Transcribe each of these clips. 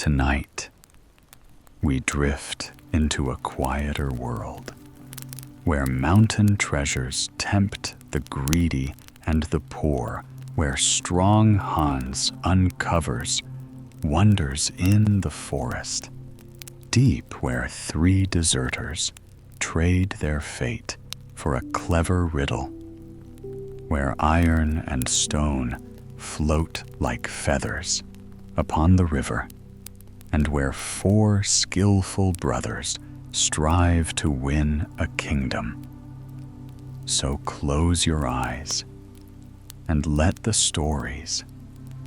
Tonight, we drift into a quieter world, where mountain treasures tempt the greedy and the poor, where strong Hans uncovers wonders in the forest, deep where 3 deserters trade their fate for a clever riddle, where iron and stone float like feathers upon the river, and where 4 skillful brothers strive to win a kingdom. So close your eyes and let the stories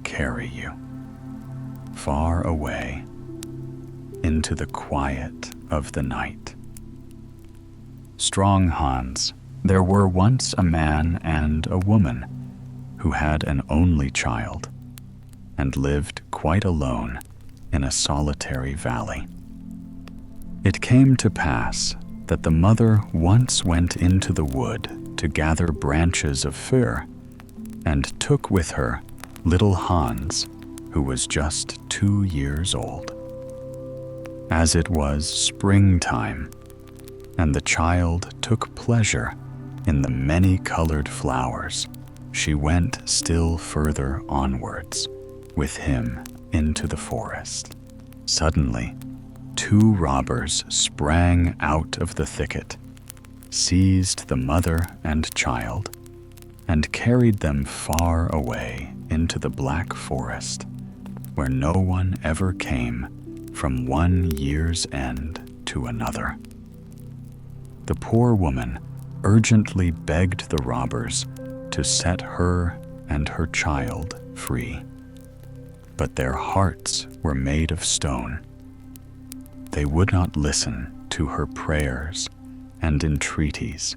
carry you far away into the quiet of the night. Strong Hans, there were once a man and a woman who had an only child and lived quite alone in a solitary valley. It came to pass that the mother once went into the wood to gather branches of fir and took with her little Hans, who was just 2 years old. As it was springtime, and the child took pleasure in the many-colored flowers, she went still further onwards with him into the forest. Suddenly, 2 robbers sprang out of the thicket, seized the mother and child, and carried them far away into the black forest, where no one ever came from one year's end to another. The poor woman urgently begged the robbers to set her and her child free, but their hearts were made of stone. They would not listen to her prayers and entreaties,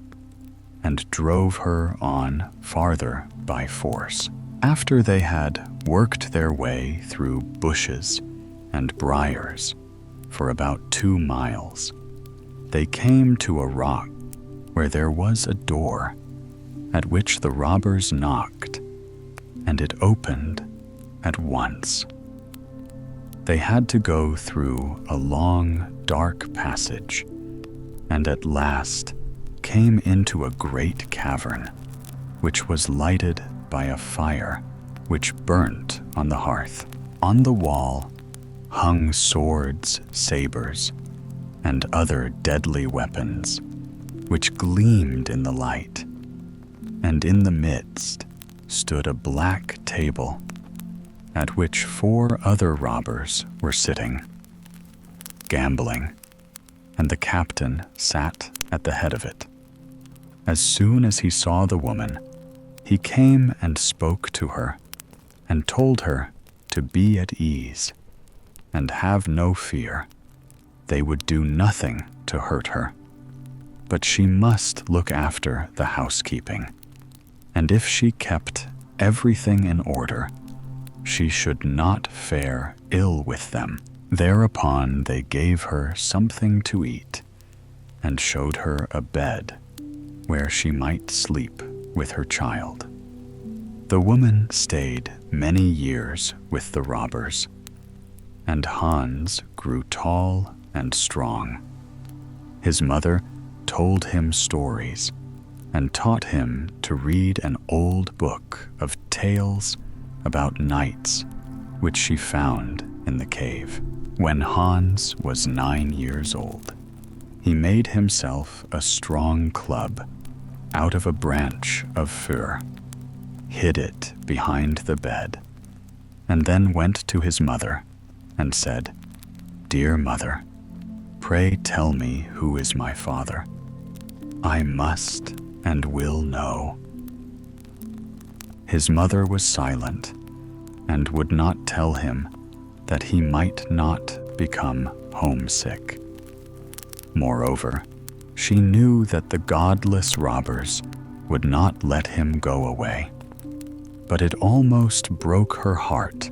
and drove her on farther by force. After they had worked their way through bushes and briars for about 2 miles, they came to a rock where there was a door, at which the robbers knocked, and it opened at once. They had to go through a long, dark passage, and at last came into a great cavern, which was lighted by a fire which burnt on the hearth. On the wall hung swords, sabers, and other deadly weapons, which gleamed in the light, and in the midst stood a black table, at which 4 other robbers were sitting, gambling, and the captain sat at the head of it. As soon as he saw the woman, he came and spoke to her, and told her to be at ease, and have no fear. They would do nothing to hurt her, but she must look after the housekeeping, and if she kept everything in order, she should not fare ill with them. Thereupon they gave her something to eat, and showed her a bed where she might sleep with her child. The woman stayed many years with the robbers, and Hans grew tall and strong. His mother told him stories and taught him to read an old book of tales about knights, which she found in the cave. When Hans was 9 years old, he made himself a strong club out of a branch of fir, hid it behind the bed, and then went to his mother and said, "Dear mother, pray tell me who is my father. I must and will know." His mother was silent and would not tell him, that he might not become homesick. Moreover, she knew that the godless robbers would not let him go away. But it almost broke her heart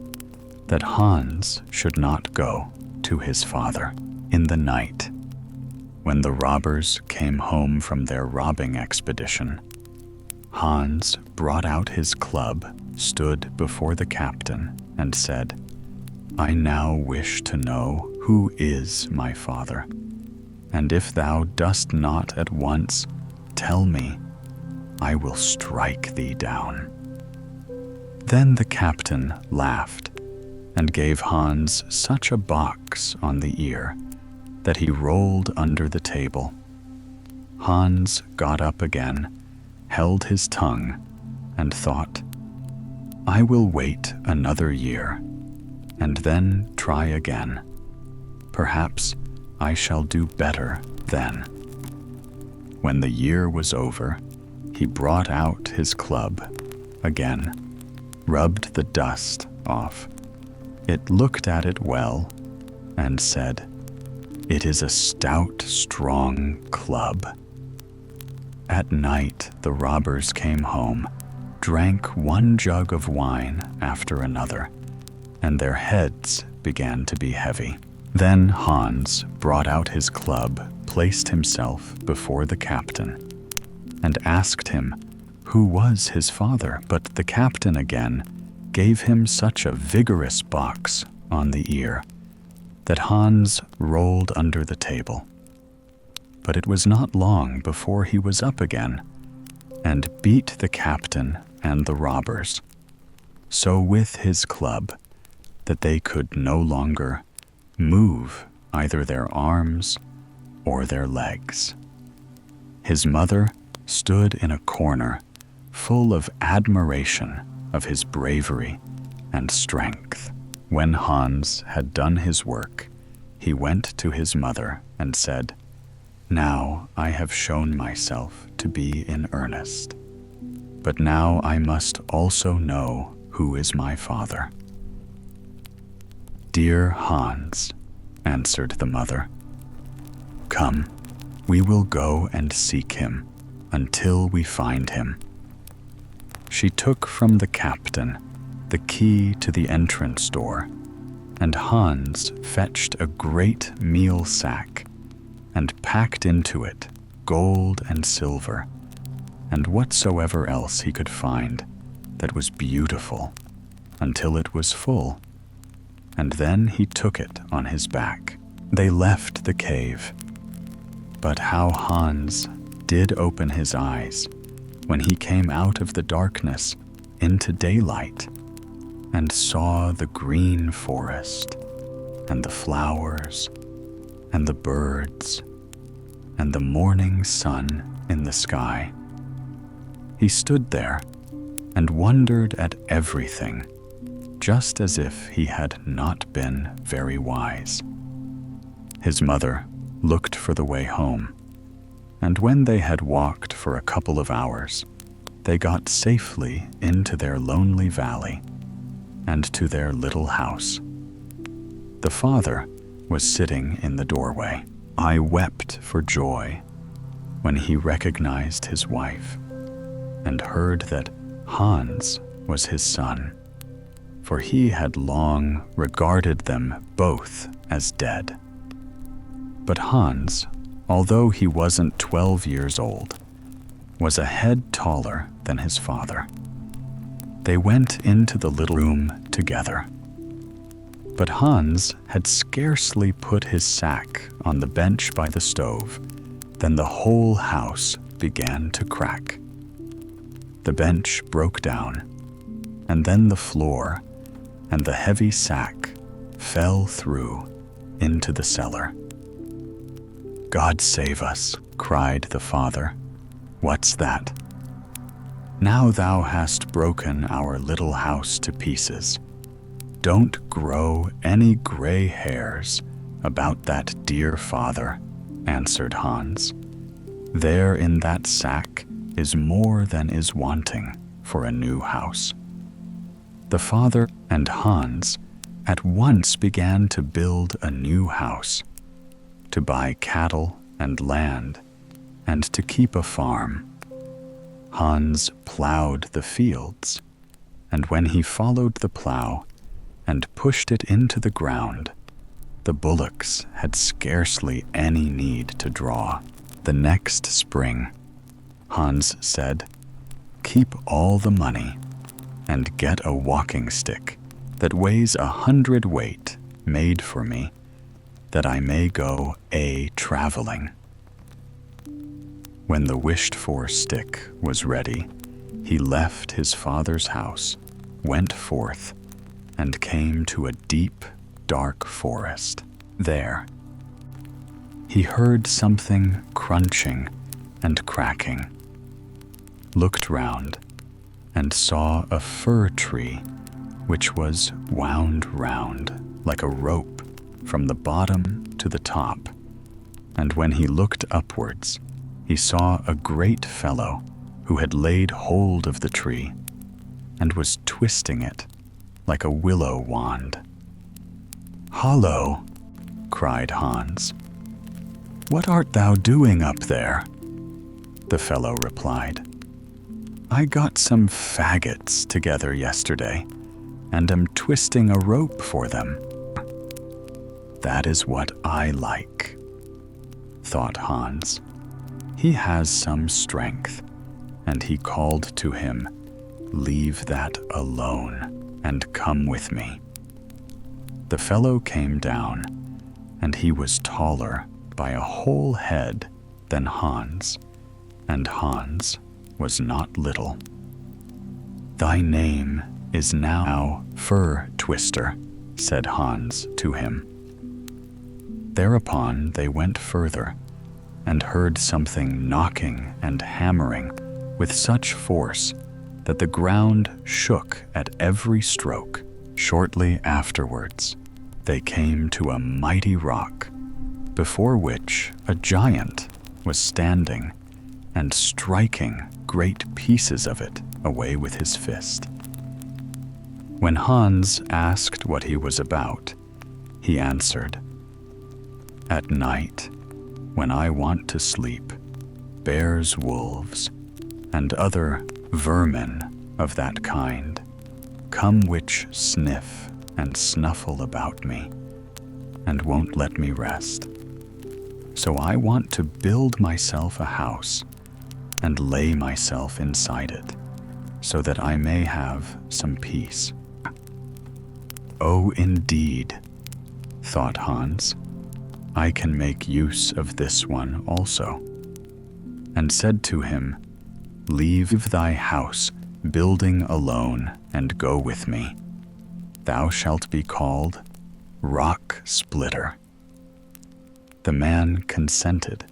that Hans should not go to his father. In the night, when the robbers came home from their robbing expedition, Hans brought out his club, stood before the captain, and said, I now wish to know who is my father, and if thou dost not at once tell me, I will strike thee down." Then the captain laughed and gave Hans such a box on the ear that he rolled under the table. Hans got up again, held his tongue, and thought, "I will wait another year, and then try again. Perhaps I shall do better then." When the year was over, he brought out his club again, rubbed the dust off. It looked at it well, and said, "It is a stout, strong club." At night the robbers came home, drank one jug of wine after another, and their heads began to be heavy. Then Hans brought out his club, placed himself before the captain, and asked him who was his father. But the captain again gave him such a vigorous box on the ear that Hans rolled under the table. But it was not long before he was up again, and beat the captain and the robbers, so with his club that they could no longer move either their arms or their legs. His mother stood in a corner, full of admiration of his bravery and strength. When Hans had done his work, he went to his mother and said, "Now I have shown myself to be in earnest, but now I must also know who is my father." "Dear Hans," answered the mother, "come, we will go and seek him until we find him." She took from the captain the key to the entrance door, and Hans fetched a great meal sack and packed into it gold and silver, and whatsoever else he could find that was beautiful, until it was full, and then he took it on his back. They left the cave, but how Hans did open his eyes when he came out of the darkness into daylight and saw the green forest and the flowers and the birds and the morning sun in the sky. He stood there and wondered at everything, just as if he had not been very wise. His mother looked for the way home, and when they had walked for a couple of hours, they got safely into their lonely valley and to their little house. The father was sitting in the doorway. I wept for joy when he recognized his wife and heard that Hans was his son, for he had long regarded them both as dead. But Hans, although he wasn't 12 years old, was a head taller than his father. They went into the little room together. But Hans had scarcely put his sack on the bench by the stove than the whole house began to crack. The bench broke down, and then the floor and the heavy sack fell through into the cellar. "God save us," cried the father. "What's that?" "Now thou hast broken our little house to pieces. Don't grow any gray hairs about that dear father," answered Hans. "There in that sack is more than is wanting for a new house." The father and Hans at once began to build a new house, to buy cattle and land, and to keep a farm. Hans plowed the fields, and when he followed the plow and pushed it into the ground, the bullocks had scarcely any need to draw. The next spring, Hans said, "Keep all the money and get a walking stick that weighs 100 weight made for me, that I may go a-traveling. When the wished-for stick was ready, he left his father's house, went forth, and came to a deep, dark forest. There, he heard something crunching and cracking, looked round, and saw a fir tree which was wound round like a rope from the bottom to the top. And when he looked upwards, he saw a great fellow who had laid hold of the tree and was twisting it like a willow wand. "Hollo!" cried Hans. "What art thou doing up there?" The fellow replied, "I got some faggots together yesterday, and am twisting a rope for them." "That is what I like," thought Hans. "He has some strength." And he called to him, "Leave that alone, and come with me." The fellow came down, and he was taller by a whole head than Hans, and Hans was not little. "Thy name is now Fur Twister," said Hans to him. Thereupon they went further, and heard something knocking and hammering with such force that the ground shook at every stroke. Shortly afterwards, they came to a mighty rock, before which a giant was standing and striking great pieces of it away with his fist. When Hans asked what he was about, he answered, "At night, when I want to sleep, bears, wolves, and other vermin of that kind come which sniff and snuffle about me, and won't let me rest. So I want to build myself a house and lay myself inside it, so that I may have some peace." "Oh, indeed," thought Hans, "I can make use of this one also," and said to him, "Leave thy house building alone and go with me. Thou shalt be called Rock Splitter." The man consented,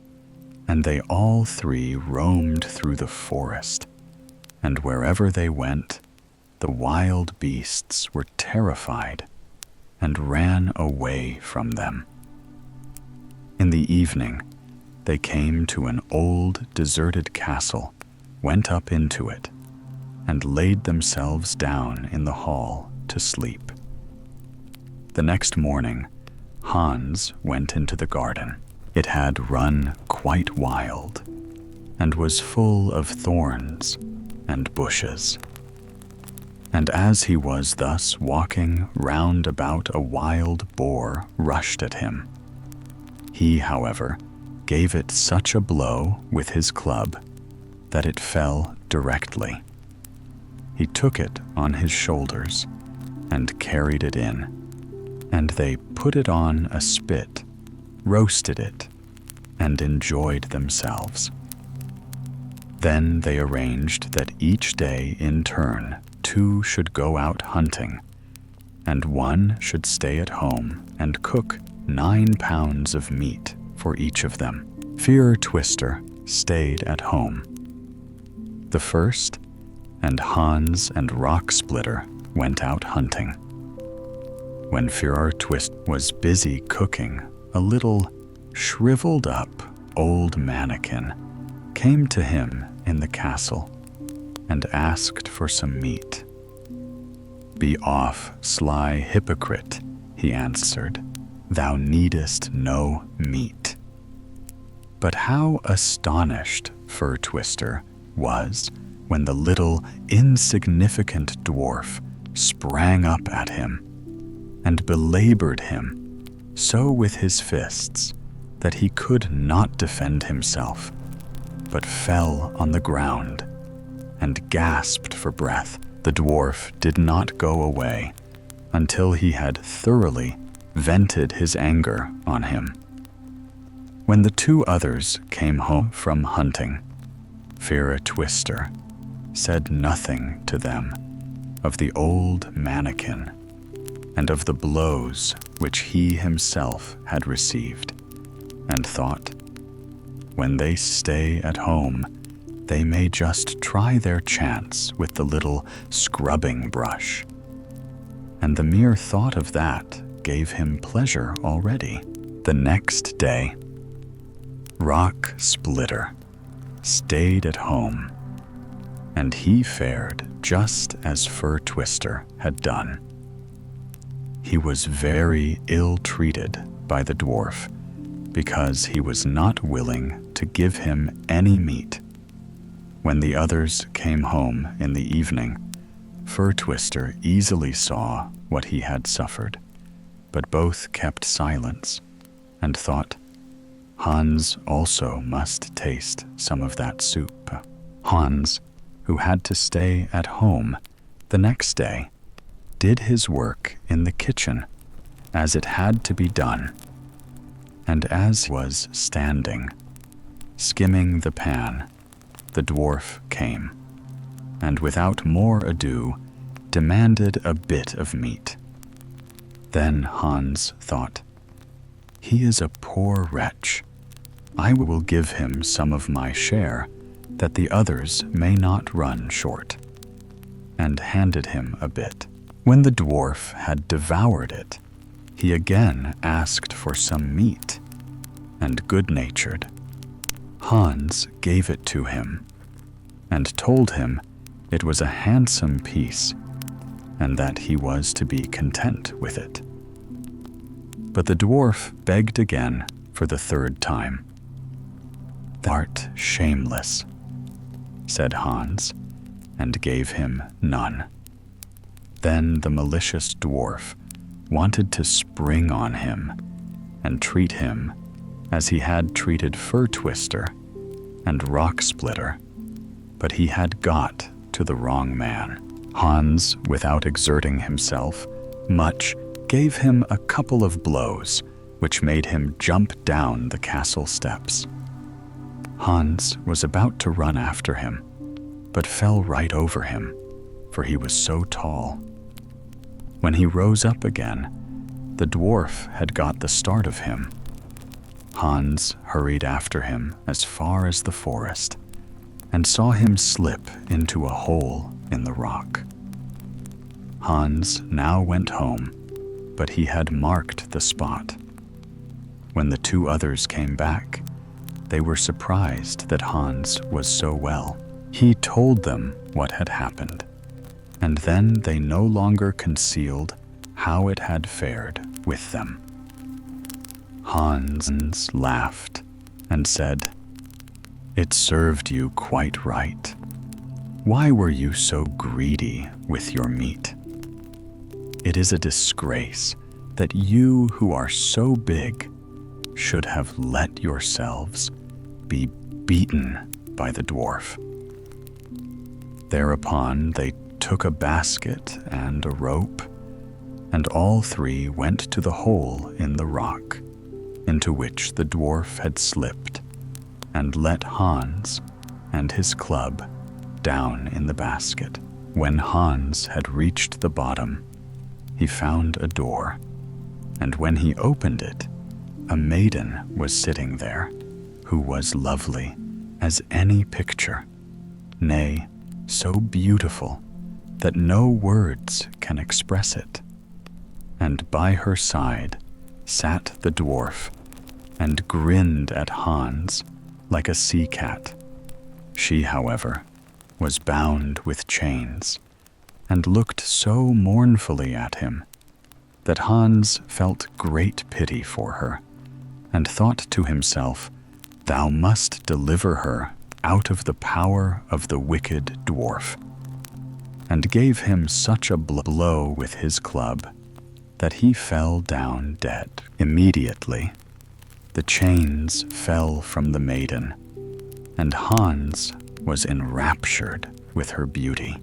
and they all three roamed through the forest, and wherever they went, the wild beasts were terrified and ran away from them. In the evening, they came to an old deserted castle, went up into it, and laid themselves down in the hall to sleep. The next morning, Hans went into the garden. It had run quite wild, and was full of thorns and bushes. And as he was thus walking round about, a wild boar rushed at him. He, however, gave it such a blow with his club that it fell directly. He took it on his shoulders and carried it in, and they put it on a spit, roasted it, and enjoyed themselves. Then they arranged that each day in turn 2 should go out hunting, and 1 should stay at home and cook 9 pounds of meat for each of them. Fir Twister stayed at home. The first, and Hans and Rock Splitter went out hunting. When Fir Twist was busy cooking, a little shriveled up old mannikin came to him in the castle and asked for some meat. "Be off, sly hypocrite," he answered. "Thou needest no meat." But how astonished Fir Twister was when the little insignificant dwarf sprang up at him and belabored him so with his fists that he could not defend himself, but fell on the ground and gasped for breath. The dwarf did not go away until he had thoroughly vented his anger on him. When the two others came home from hunting, Twister said nothing to them of the old mannequin and of the blows which he himself had received, and thought, when they stay at home, they may just try their chance with the little scrubbing brush. And the mere thought of that gave him pleasure already. The next day, Rock Splitter stayed at home, and he fared just as Twister had done. He was very ill-treated by the dwarf because he was not willing to give him any meat. When the others came home in the evening, Twister easily saw what he had suffered, but both kept silence and thought, Hans also must taste some of that soup. Hans, who had to stay at home the next day, did his work in the kitchen as it had to be done, and as he was standing, skimming the pan, the dwarf came, and without more ado demanded a bit of meat. Then Hans thought, he is a poor wretch. I will give him some of my share, that the others may not run short, and handed him a bit. When the dwarf had devoured it, he again asked for some meat, and good-natured Hans gave it to him, and told him it was a handsome piece, and that he was to be content with it. But the dwarf begged again for the third time. Thou art shameless, said Hans, and gave him none. Then the malicious dwarf wanted to spring on him and treat him as he had treated Twister and Rock Splitter, but he had got to the wrong man. Hans, without exerting himself much, gave him a couple of blows which made him jump down the castle steps. Hans was about to run after him, but fell right over him, for he was so tall. When he rose up again, the dwarf had got the start of him. Hans hurried after him as far as the forest, and saw him slip into a hole in the rock. Hans now went home, but he had marked the spot. When the two others came back, they were surprised that Hans was so well. He told them what had happened, and then they no longer concealed how it had fared with them. Hans laughed and said, "It served you quite right. Why were you so greedy with your meat? It is a disgrace that you who are so big should have let yourselves be beaten by the dwarf." Thereupon they took a basket and a rope, and all three went to the hole in the rock, into which the dwarf had slipped, and let Hans and his club down in the basket. When Hans had reached the bottom, he found a door, and when he opened it, a maiden was sitting there, who was lovely as any picture, nay, so beautiful that no words can express it. And by her side sat the dwarf, and grinned at Hans like a sea cat. She, however, was bound with chains, and looked so mournfully at him that Hans felt great pity for her, and thought to himself, "Thou must deliver her out of the power of the wicked dwarf," and gave him such a blow with his club that he fell down dead. Immediately, the chains fell from the maiden, and Hans was enraptured with her beauty.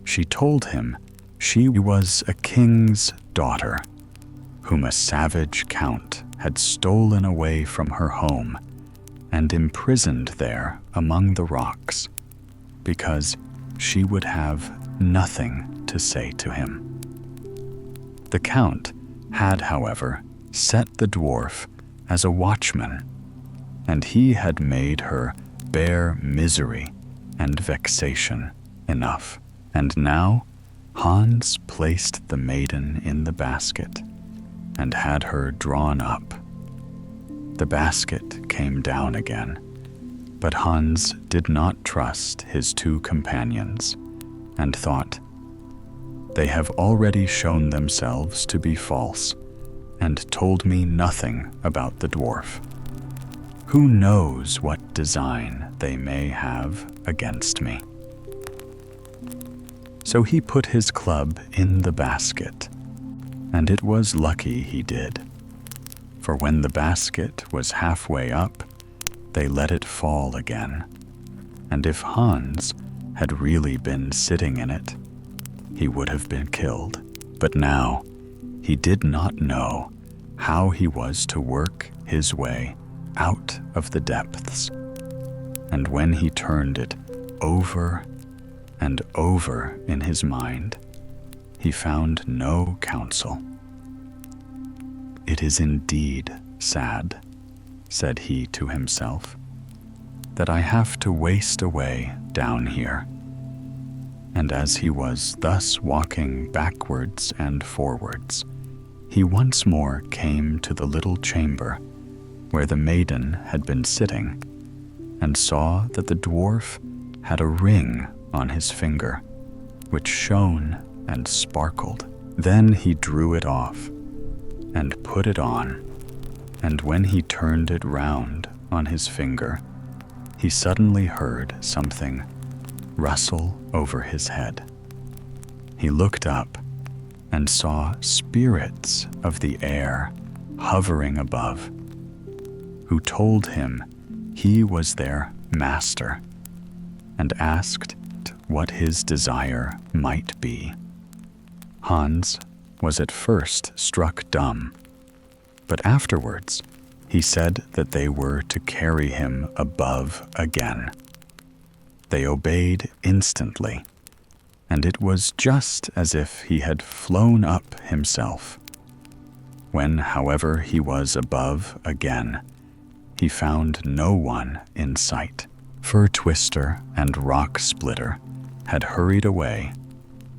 She told him she was a king's daughter, whom a savage count had stolen away from her home and imprisoned there among the rocks, because she would have nothing to say to him. The count had, however, set the dwarf as a watchman, and he had made her bear misery and vexation enough. And now Hans placed the maiden in the basket and had her drawn up. The basket came down again, but Hans did not trust his two companions and thought, "They have already shown themselves to be false and told me nothing about the dwarf. Who knows what design they may have against me?" So he put his club in the basket, and it was lucky he did, for when the basket was halfway up, they let it fall again, and if Hans had really been sitting in it, he would have been killed. But now he did not know how he was to work his way out of the depths, and when he turned it over and over in his mind, he found no counsel. "It is indeed sad," said he to himself, "that I have to waste away down here." And as he was thus walking backwards and forwards, he once more came to the little chamber where the maiden had been sitting, and saw that the dwarf had a ring on his finger, which shone and sparkled. Then he drew it off and put it on, and when he turned it round on his finger, he suddenly heard something rustle over his head. He looked up and saw spirits of the air hovering above, who told him he was their master, and asked what his desire might be. Hans was at first struck dumb, but afterwards he said that they were to carry him above again. They obeyed instantly, and it was just as if he had flown up himself. When, however, he was above again, he found no one in sight. Fir Twister and Rock Splitter had hurried away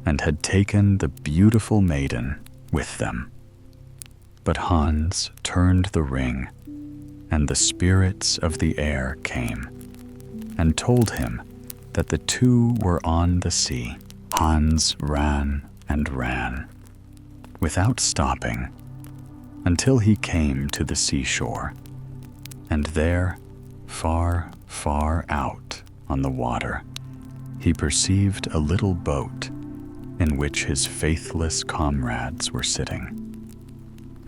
and had taken the beautiful maiden with them. But Hans turned the ring, and the spirits of the air came and told him that the two were on the sea. Hans ran and ran, without stopping, until he came to the seashore, and there, far, far out on the water, he perceived a little boat in which his faithless comrades were sitting.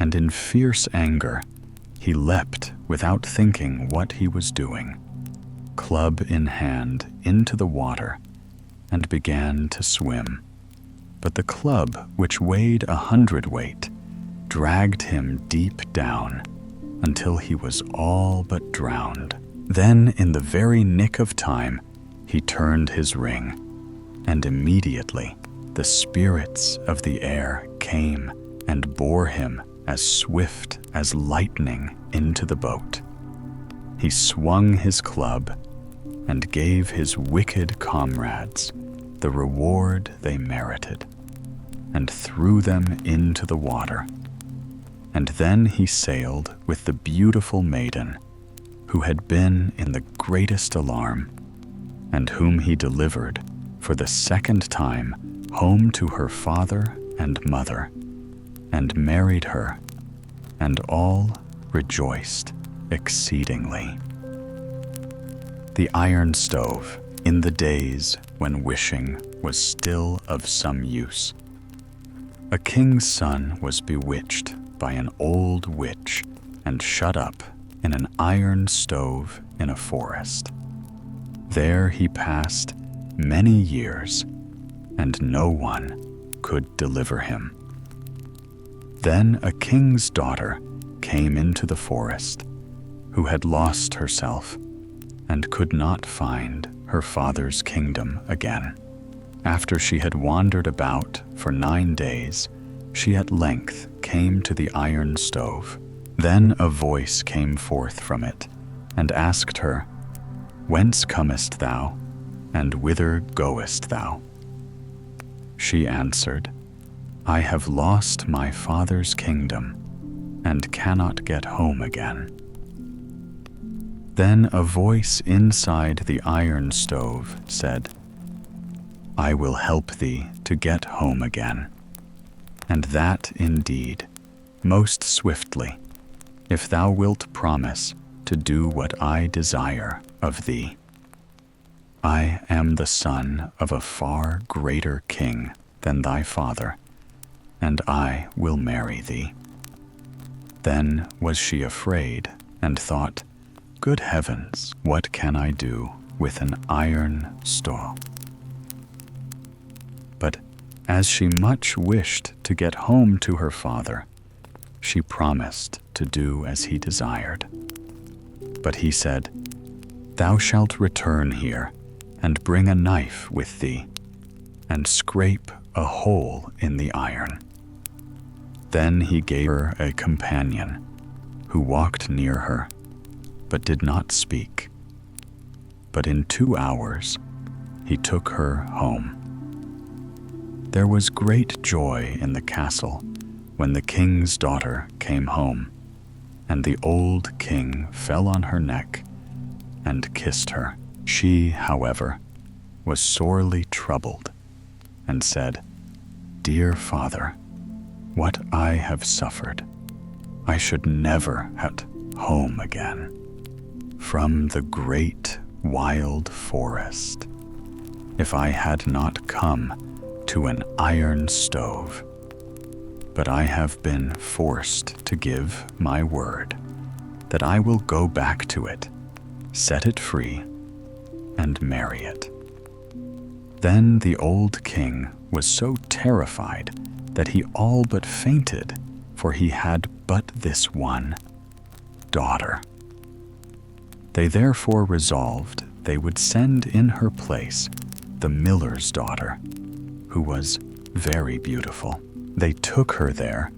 And in fierce anger, he leapt without thinking what he was doing, club in hand, into the water, and began to swim. But the club, which weighed 100 weight, dragged him deep down until he was all but drowned. Then, in the very nick of time, he turned his ring, and immediately the spirits of the air came and bore him as swift as lightning into the boat. He swung his club and gave his wicked comrades the reward they merited, and threw them into the water. And then he sailed with the beautiful maiden, who had been in the greatest alarm, and whom he delivered for the second time home to her father and mother, and married her, and all rejoiced exceedingly. The iron stove, in the days when wishing was still of some use. A king's son was bewitched by an old witch and shut up in an iron stove in a forest. There he passed many years, and no one could deliver him. Then a king's daughter came into the forest, who had lost herself and could not find her father's kingdom again. After she had wandered about for 9 days, she at length came to the iron stove. Then a voice came forth from it, and asked her, "Whence comest thou, and whither goest thou?" She answered, "I have lost my father's kingdom, and cannot get home again." Then a voice inside the iron stove said, "I will help thee to get home again, and that indeed most swiftly, if thou wilt promise to do what I desire of thee. I am the son of a far greater king than thy father, and I will marry thee." Then was she afraid and thought, "Good heavens, what can I do with an iron stove?" But as she much wished to get home to her father, she promised to do as he desired. But he said, "Thou shalt return here, and bring a knife with thee, and scrape a hole in the iron." Then he gave her a companion, who walked near her, but did not speak. But in 2 hours he took her home. There was great joy in the castle when the king's daughter came home, and the old king fell on her neck and kissed her. She, however, was sorely troubled, and said, "Dear father, what I have suffered, I should never have home again from the great wild forest, if I had not come to an iron stove. But I have been forced to give my word that I will go back to it, set it free, and marry it." Then the old king was so terrified that he all but fainted, for he had but this one daughter. They therefore resolved they would send in her place the miller's daughter, who was very beautiful. They took her there,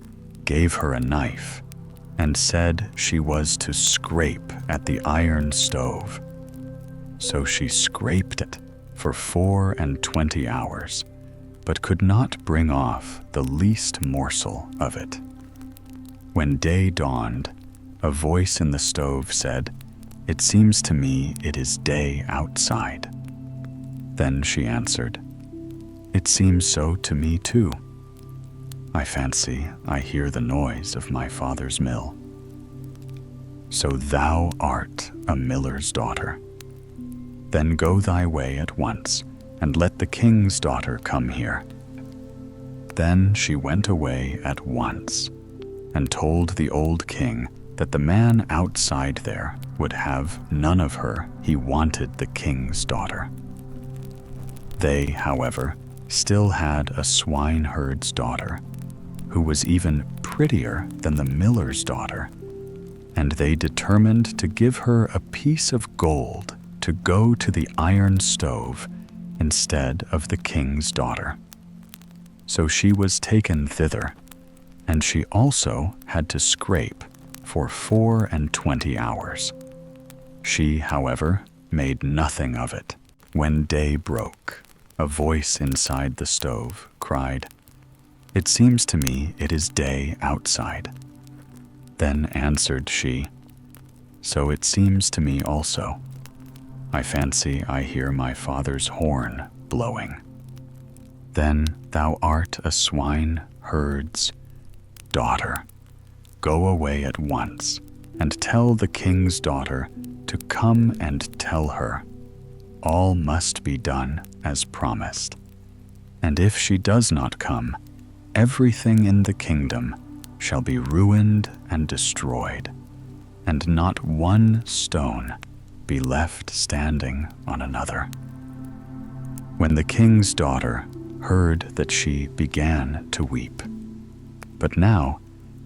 gave her a knife, and said she was to scrape at the iron stove. So she scraped it for 24 hours, but could not bring off the least morsel of it. When day dawned, a voice in the stove said, "It seems to me it is day outside." Then she answered, "It seems so to me too. I fancy I hear the noise of my father's mill." "So thou art a miller's daughter? Then go thy way at once, and let the king's daughter come here." Then she went away at once, and told the old king that the man outside there would have none of her. He wanted the king's daughter. They, however, still had a swineherd's daughter, who was even prettier than the miller's daughter, and they determined to give her a piece of gold to go to the iron stove instead of the king's daughter. So she was taken thither, and she also had to scrape for 24 hours. She, however, made nothing of it. When day broke, a voice inside the stove cried, "It seems to me it is day outside." Then answered she, "So it seems to me also. I fancy I hear my father's horn blowing." "Then thou art a swineherd's daughter. Go away at once, and tell the king's daughter to come and tell her. All must be done as promised. And if she does not come, everything in the kingdom shall be ruined and destroyed, and not one stone be left standing on another." When the king's daughter heard that, she began to weep. But now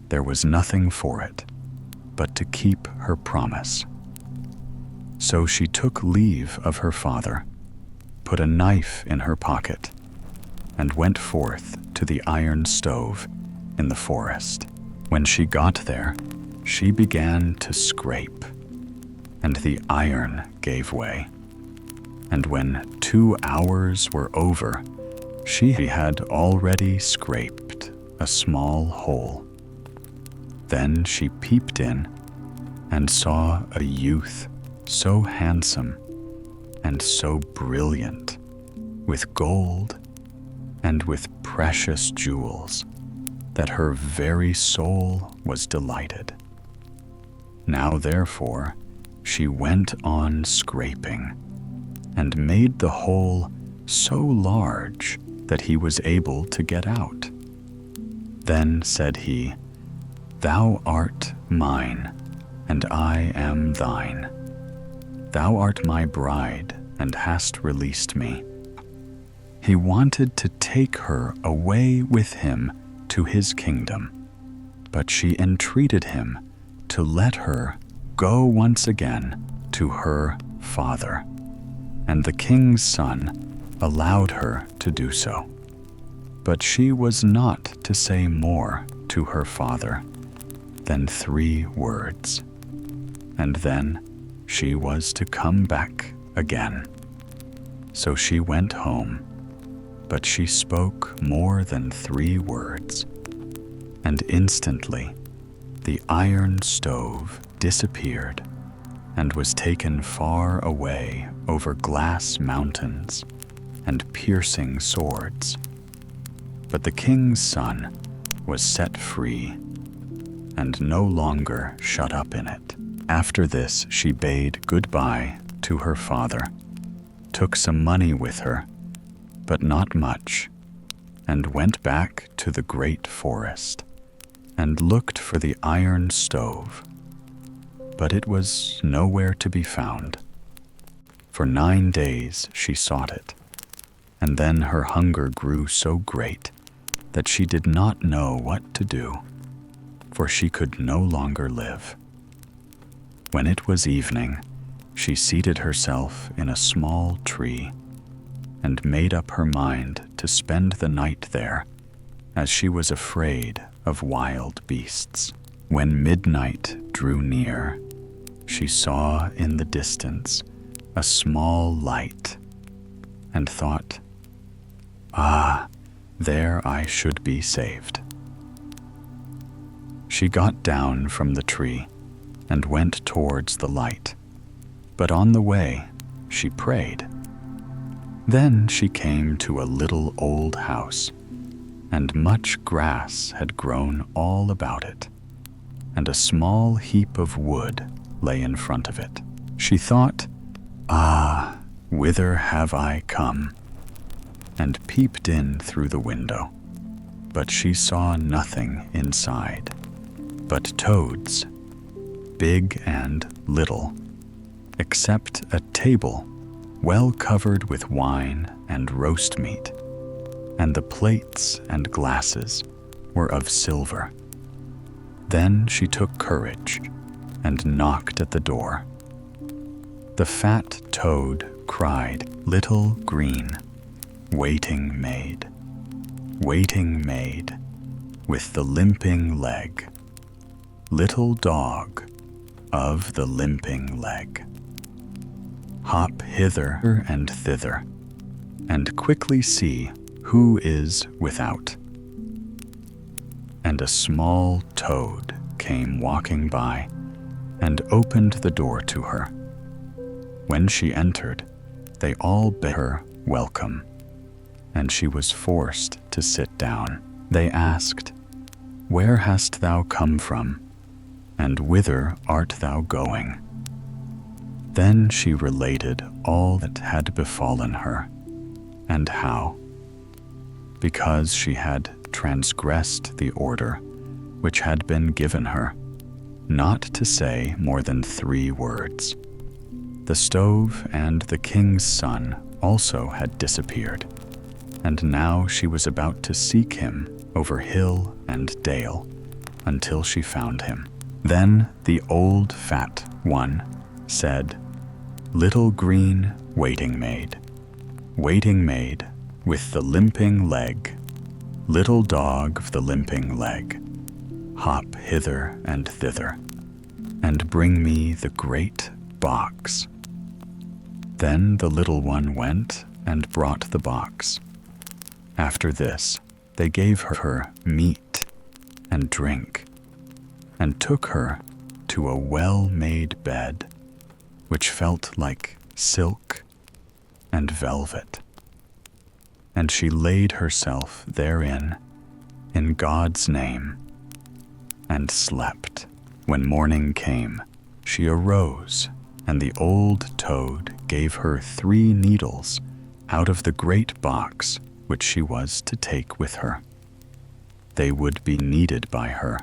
there was nothing for it but to keep her promise. So she took leave of her father, put a knife in her pocket, and went forth to the iron stove in the forest. When she got there, she began to scrape, and the iron gave way. And when 2 hours were over, she had already scraped a small hole. Then she peeped in and saw a youth so handsome and so brilliant, with gold and with precious jewels, that her very soul was delighted. Now therefore she went on scraping, and made the hole so large that he was able to get out. Then said he, "Thou art mine, and I am thine. Thou art my bride, and hast released me." He wanted to take her away with him to his kingdom, but she entreated him to let her go once again to her father, and the king's son allowed her to do so. But she was not to say more to her father than 3 words, and then she was to come back again. So she went home, but she spoke more than 3 words, and instantly the iron stove disappeared and was taken far away over glass mountains and piercing swords. But the king's son was set free and no longer shut up in it. After this she bade goodbye to her father, took some money with her, but not much, and went back to the great forest and looked for the iron stove. But it was nowhere to be found. For 9 days she sought it, and then her hunger grew so great that she did not know what to do, for she could no longer live. When it was evening, she seated herself in a small tree and made up her mind to spend the night there, as she was afraid of wild beasts. When midnight drew near, she saw in the distance a small light, and thought, "Ah, there I should be saved." She got down from the tree and went towards the light, but on the way she prayed. Then she came to a little old house, and much grass had grown all about it, and a small heap of wood lay in front of it. She thought, "Ah, whither have I come?" and peeped in through the window. But she saw nothing inside but toads, big and little, except a table well covered with wine and roast meat, and the plates and glasses were of silver. Then she took courage and knocked at the door. The fat toad cried, "Little green, waiting maid, with the limping leg, little dog of the limping leg, hop hither and thither, and quickly see who is without." And a small toad came walking by and opened the door to her. When she entered, they all bade her welcome, and she was forced to sit down. They asked, "Where hast thou come from, and whither art thou going?" Then she related all that had befallen her, and how, because she had transgressed the order which had been given her, not to say more than 3 words, the stove and the king's son also had disappeared, and now she was about to seek him over hill and dale until she found him. Then the old fat one said, "Little green waiting maid with the limping leg, little dog of the limping leg, hop hither and thither, and bring me the great box." Then the little one went and brought the box. After this, they gave her meat and drink, and took her to a well-made bed, which felt like silk and velvet. And she laid herself therein, in God's name, and slept. When morning came, she arose, and the old toad gave her 3 needles out of the great box which she was to take with her. They would be needed by her,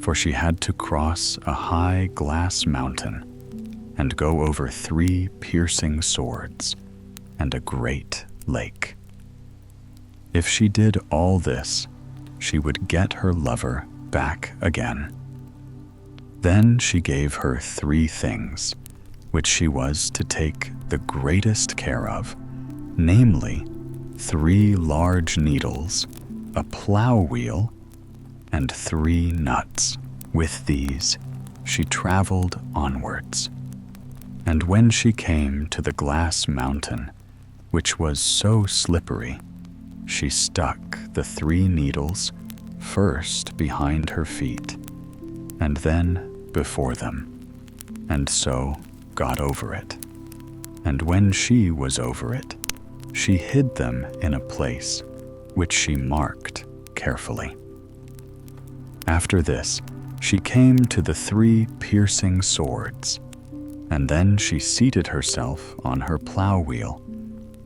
for she had to cross a high glass mountain and go over 3 piercing swords and a great lake. If she did all this, she would get her lover back again. Then she gave her 3 things, which she was to take the greatest care of, namely 3 large needles, a plow wheel, and 3 nuts. With these, she traveled onwards. And when she came to the glass mountain, which was so slippery, she stuck the 3 needles first behind her feet, and then before them, and so got over it. And when she was over it, she hid them in a place which she marked carefully. After this, she came to the 3 piercing swords, and then she seated herself on her plow wheel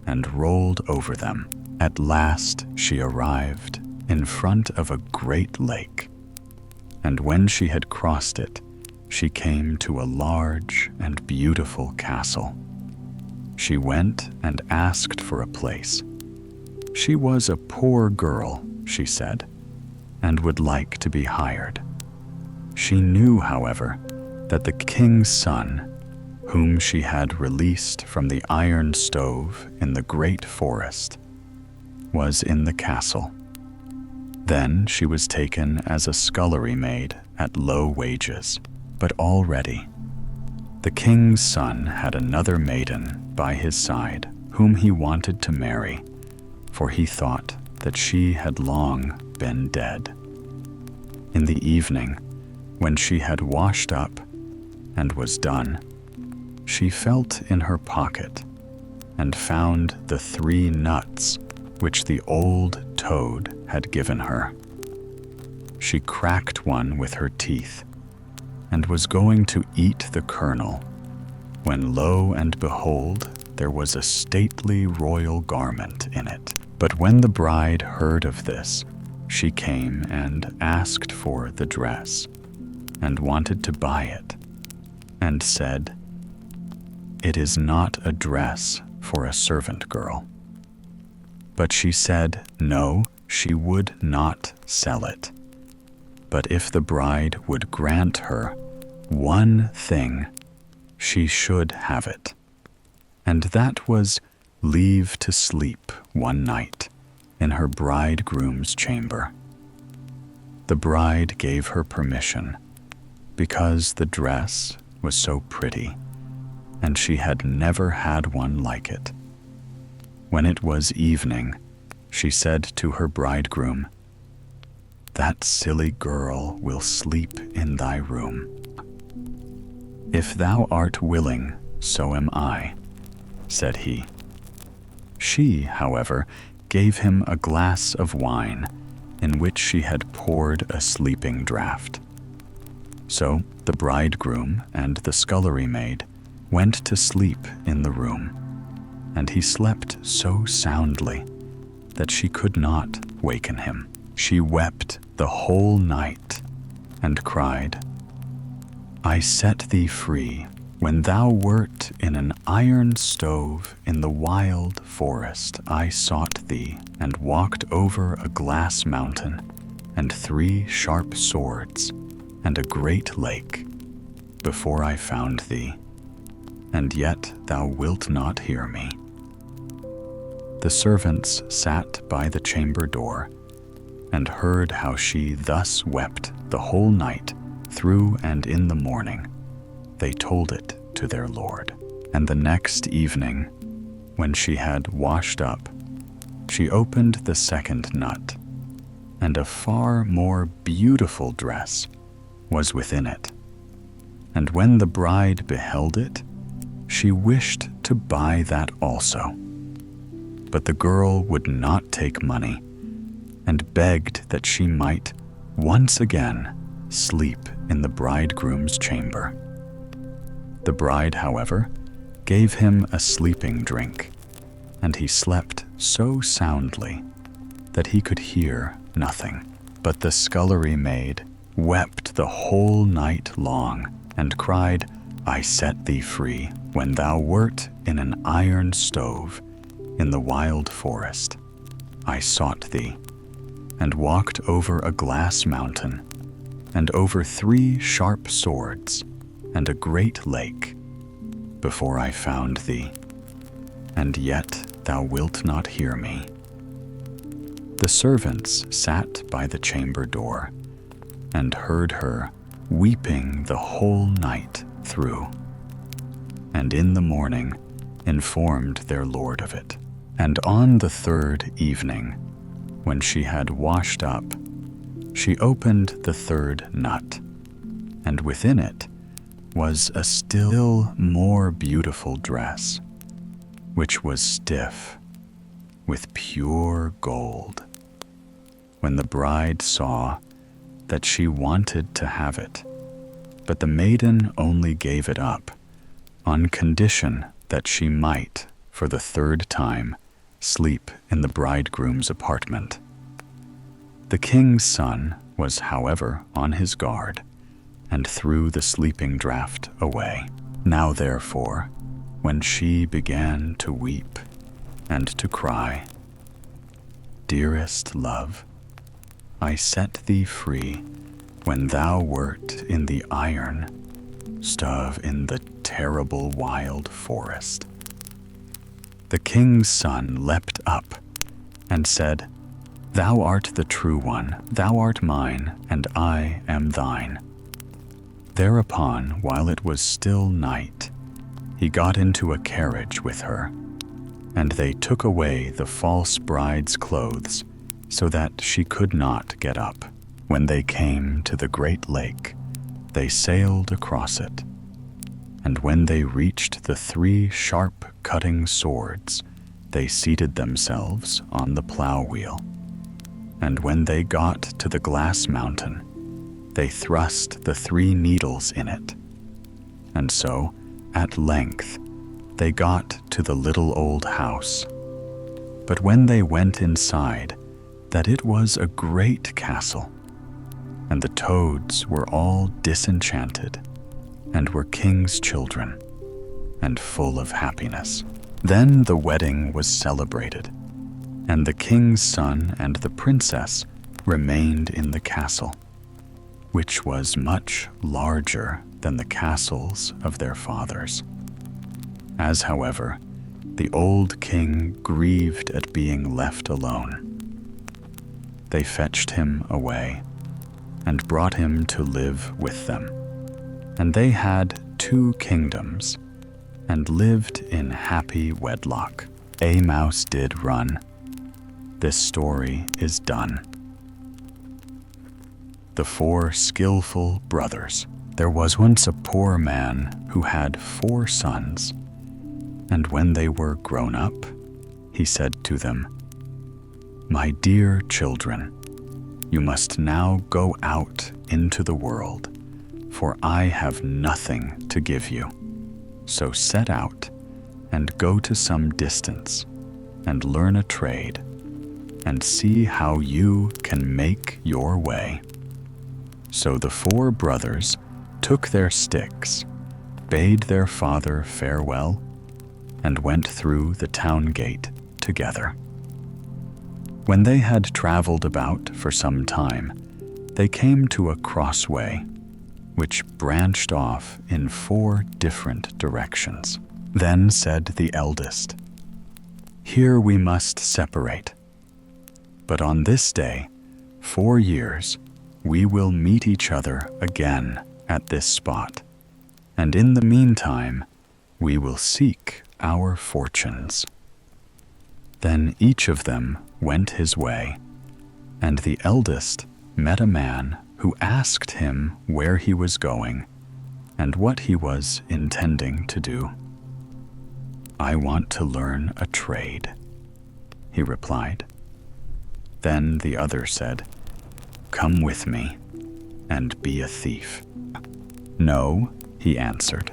and rolled over them. At last she arrived in front of a great lake, and when she had crossed it, she came to a large and beautiful castle. She went and asked for a place. She was a poor girl, she said, and would like to be hired. She knew, however, that the king's son, whom she had released from the iron stove in the great forest, was in the castle. Then she was taken as a scullery maid at low wages, but already the king's son had another maiden by his side whom he wanted to marry, for he thought that she had long been dead. In the evening, when she had washed up and was done, she felt in her pocket and found the 3 nuts which the old toad had given her. She cracked one with her teeth and was going to eat the kernel, when lo and behold, there was a stately royal garment in it. But when the bride heard of this, she came and asked for the dress, and wanted to buy it, and said, "It is not a dress for a servant girl." But she said, no, she would not sell it. But if the bride would grant her one thing, she should have it. And that was leave to sleep one night in her bridegroom's chamber. The bride gave her permission, because the dress was so pretty, and she had never had one like it. When it was evening, she said to her bridegroom, "That silly girl will sleep in thy room. If thou art willing, so am I," said he. She, however, gave him a glass of wine in which she had poured a sleeping draught. So the bridegroom and the scullery maid went to sleep in the room, and he slept so soundly that she could not waken him. She wept the whole night and cried, "I set thee free when thou wert in an iron stove in the wild forest. I sought thee and walked over a glass mountain and 3 sharp swords, and a great lake, before I found thee, and yet thou wilt not hear me. The servants sat by the chamber door, and heard how she thus wept the whole night through, and in the morning they told it to their lord. And the next evening, when she had washed up, she opened the second nut, and a far more beautiful dress was within it. And when the bride beheld it, she wished to buy that also. But the girl would not take money, and begged that she might once again sleep in the bridegroom's chamber. The bride, however, gave him a sleeping drink, and he slept so soundly that he could hear nothing. But the scullery maid wept the whole night long, and cried, I set thee free when thou wert in an iron stove in the wild forest. I sought thee, and walked over a glass mountain, and over 3 sharp swords, and a great lake, before I found thee, and yet thou wilt not hear me. The servants sat by the chamber door, and heard her weeping the whole night through, and in the morning informed their lord of it. And on the 3rd evening, when she had washed up, she opened the 3rd nut, and within it was a still more beautiful dress, which was stiff with pure gold. When the bride saw that she wanted to have it, but the maiden only gave it up on condition that she might, for the 3rd time, sleep in the bridegroom's apartment. The king's son was, however, on his guard, and threw the sleeping draught away. Now therefore, when she began to weep and to cry, Dearest love, I set thee free when thou wert in the iron stove in the terrible wild forest. The king's son leapt up and said, Thou art the true one, thou art mine, and I am thine. Thereupon, while it was still night, he got into a carriage with her, and they took away the false bride's clothes, so that she could not get up. When they came to the great lake, they sailed across it. And when they reached the 3 sharp cutting swords, they seated themselves on the plow wheel. And when they got to the glass mountain, they thrust the 3 needles in it. And so, at length, they got to the little old house. But when they went inside, that it was a great castle, and the toads were all disenchanted, and were king's children, and full of happiness. Then the wedding was celebrated, and the king's son and the princess remained in the castle, which was much larger than the castles of their fathers. As, however, the old king grieved at being left alone, they fetched him away, and brought him to live with them. And they had 2 kingdoms, and lived in happy wedlock. A mouse did run. This story is done. The 4 skilful brothers. There was once a poor man who had 4 sons, and when they were grown up, he said to them, My dear children, you must now go out into the world, for I have nothing to give you. So set out and go to some distance and learn a trade, and see how you can make your way. So the 4 brothers took their sticks, bade their father farewell, and went through the town gate together. When they had traveled about for some time, They came to a crossway, which branched off in 4 different directions. Then said the eldest, "Here we must separate. But on this day, 4 years, we will meet each other again at this spot, and in the meantime, we will seek our fortunes." Then each of them went his way, and the eldest met a man who asked him where he was going and what he was intending to do. "I want to learn a trade," he replied. Then the other said, "Come with me and be a thief." "No," he answered.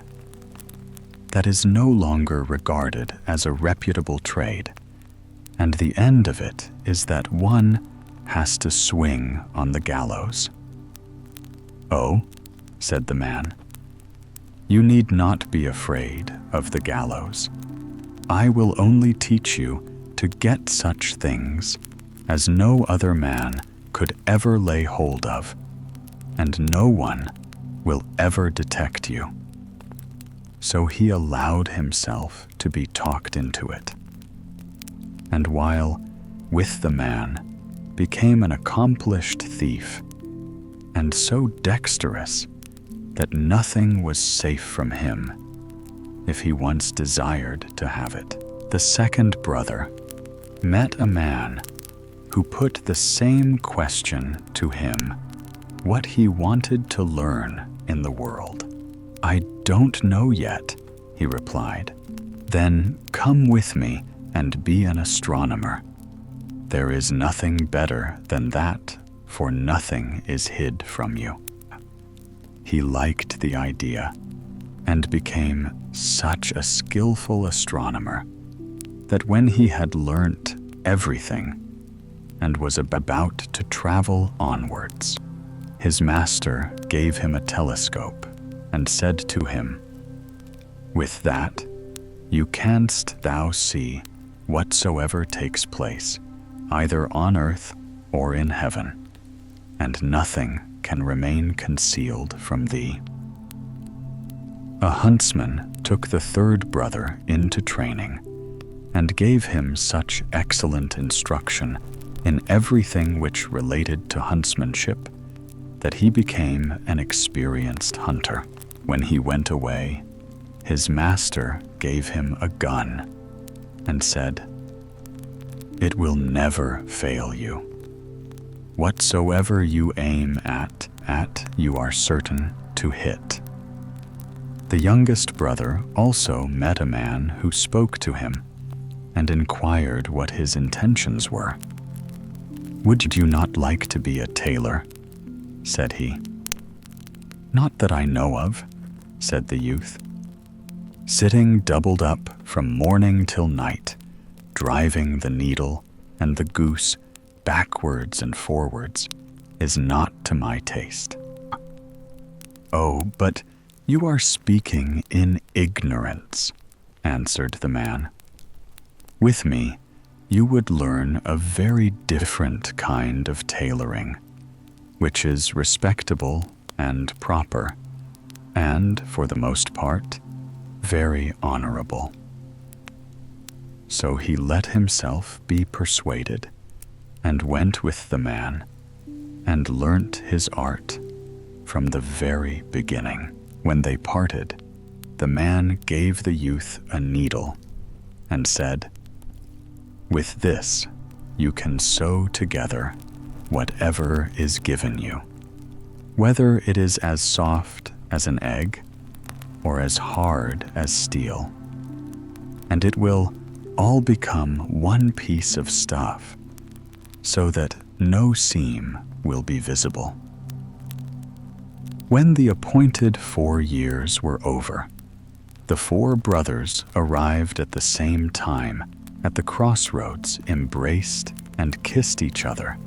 "That is no longer regarded as a reputable trade, and the end of it is that one has to swing on the gallows." "Oh," said the man, "you need not be afraid of the gallows. I will only teach you to get such things as no other man could ever lay hold of, and no one will ever detect you." So he allowed himself to be talked into it, and while with the man became an accomplished thief, and so dexterous that nothing was safe from him if he once desired to have it. The second brother met a man who put the same question to him, what he wanted to learn in the world. "I don't know yet," he replied. "Then come with me and be an astronomer. There is nothing better than that, for nothing is hid from you." He liked the idea and became such a skillful astronomer that when he had learnt everything and was about to travel onwards, his master gave him a telescope and said to him, "With that, you canst thou see whatsoever takes place, either on earth or in heaven, and nothing can remain concealed from thee." A huntsman took the third brother into training and gave him such excellent instruction in everything which related to huntsmanship that he became an experienced hunter. When he went away, his master gave him a gun and said, "It will never fail you. Whatsoever you aim at, you are certain to hit." The youngest brother also met a man who spoke to him and inquired what his intentions were. "Would you not like to be a tailor?" said he. "Not that I know of," said the youth. "Sitting doubled up from morning till night, driving the needle and the goose backwards and forwards, is not to my taste." "Oh, but you are speaking in ignorance," answered the man. "With me, you would learn a very different kind of tailoring, which is respectable and proper, and, for the most part, very honorable." So he let himself be persuaded, and went with the man, and learnt his art from the very beginning. When they parted, the man gave the youth a needle, and said, "With this you can sew together whatever is given you, whether it is as soft as an egg or as hard as steel, and it will all become one piece of stuff, so that no seam will be visible." When the appointed 4 years were over, the 4 brothers arrived at the same time at the crossroads, embraced and kissed each other,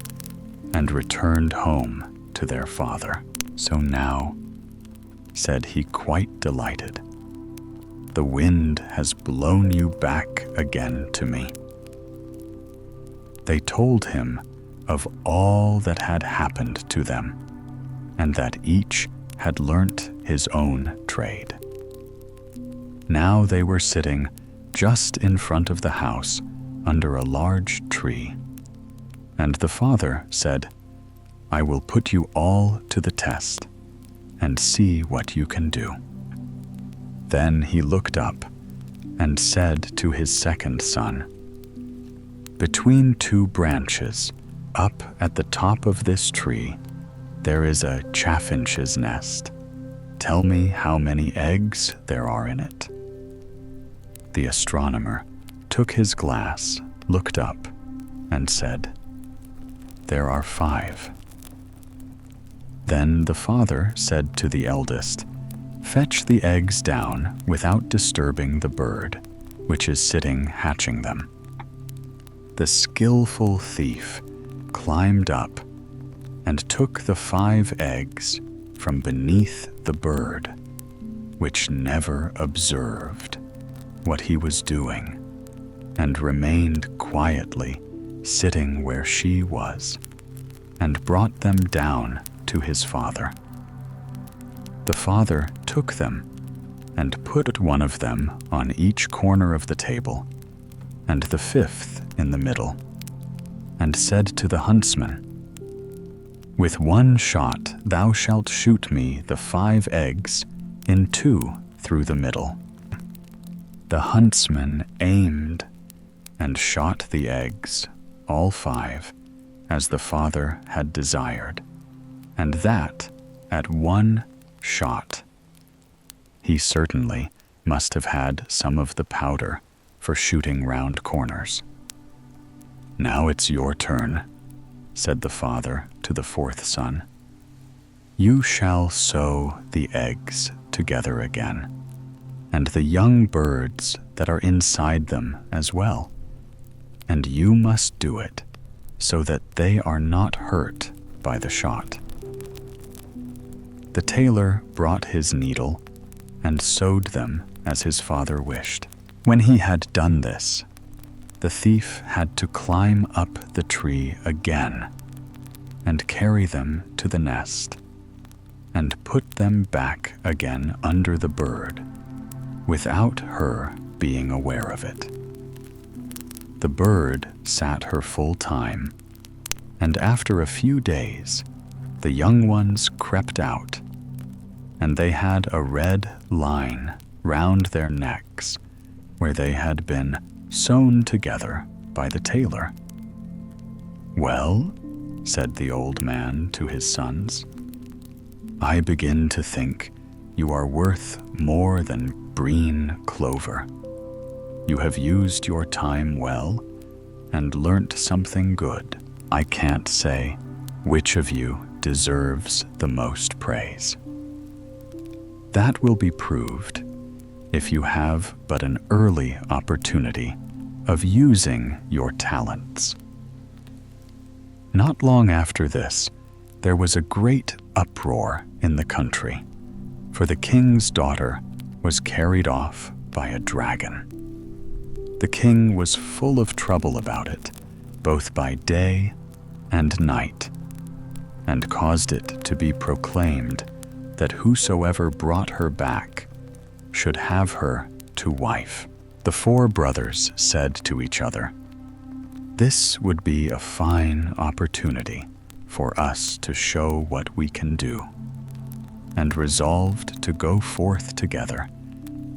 and returned home to their father. "So now," said he, quite delighted, "the wind has blown you back again to me." They told him of all that had happened to them, and that each had learnt his own trade. Now they were sitting just in front of the house under a large tree, and the father said, "I will put you all to the test and see what you can do." Then he looked up and said to his second son, "Between two branches, up at the top of this tree, there is a chaffinch's nest. Tell me how many eggs there are in it." The astronomer took his glass, looked up, and said, "There are 5. Then the father said to the eldest, "Fetch the eggs down without disturbing the bird, which is sitting hatching them." The skilful thief climbed up and took the 5 eggs from beneath the bird, which never observed what he was doing, and remained quietly sitting where she was, and brought them down to his father. The father took them and put one of them on each corner of the table, and the 5th in the middle, and said to the huntsman, "With one shot thou shalt shoot me the 5 eggs in 2 through the middle." The huntsman aimed and shot the eggs, all 5, as the father had desired, and that at 1 shot. He certainly must have had some of the powder for shooting round corners. "Now it's your turn," said the father to the 4th son. "You shall sew the eggs together again, and the young birds that are inside them as well, and you must do it so that they are not hurt by the shot." The tailor brought his needle and sewed them as his father wished. When he had done this, the thief had to climb up the tree again and carry them to the nest and put them back again under the bird without her being aware of it. The bird sat her full time, and after a few days, the young ones crept out, and they had a red line round their necks where they had been sewn together by the tailor. "Well," said the old man to his sons, "I begin to think you are worth more than green clover. You have used your time well and learnt something good. I can't say which of you deserves the most praise. That will be proved if you have but an early opportunity of using your talents." Not long after this, there was a great uproar in the country, for the king's daughter was carried off by a dragon. The king was full of trouble about it, both by day and night, and caused it to be proclaimed that whosoever brought her back should have her to wife. The 4 brothers said to each other, "This would be a fine opportunity for us to show what we can do," and resolved to go forth together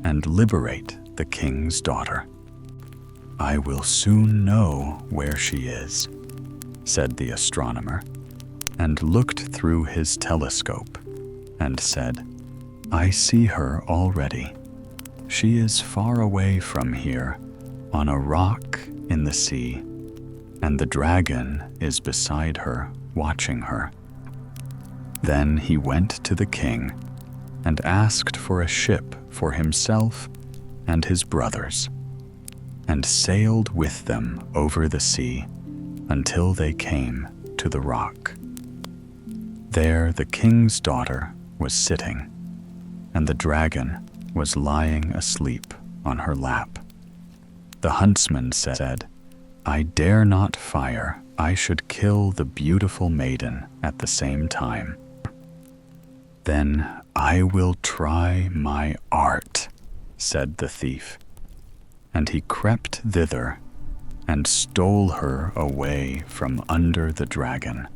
and liberate the king's daughter. "I will soon know where she is," said the astronomer, and looked through his telescope and said, "I see her already. She is far away from here, on a rock in the sea, and the dragon is beside her, watching her." Then he went to the king and asked for a ship for himself and his brothers, and sailed with them over the sea until they came to the rock. There the king's daughter was sitting, and the dragon was lying asleep on her lap. The huntsman said, "I dare not fire I should kill the beautiful maiden at the same time. Then I will try my art, said the thief, and he crept thither and stole her away from under the dragon,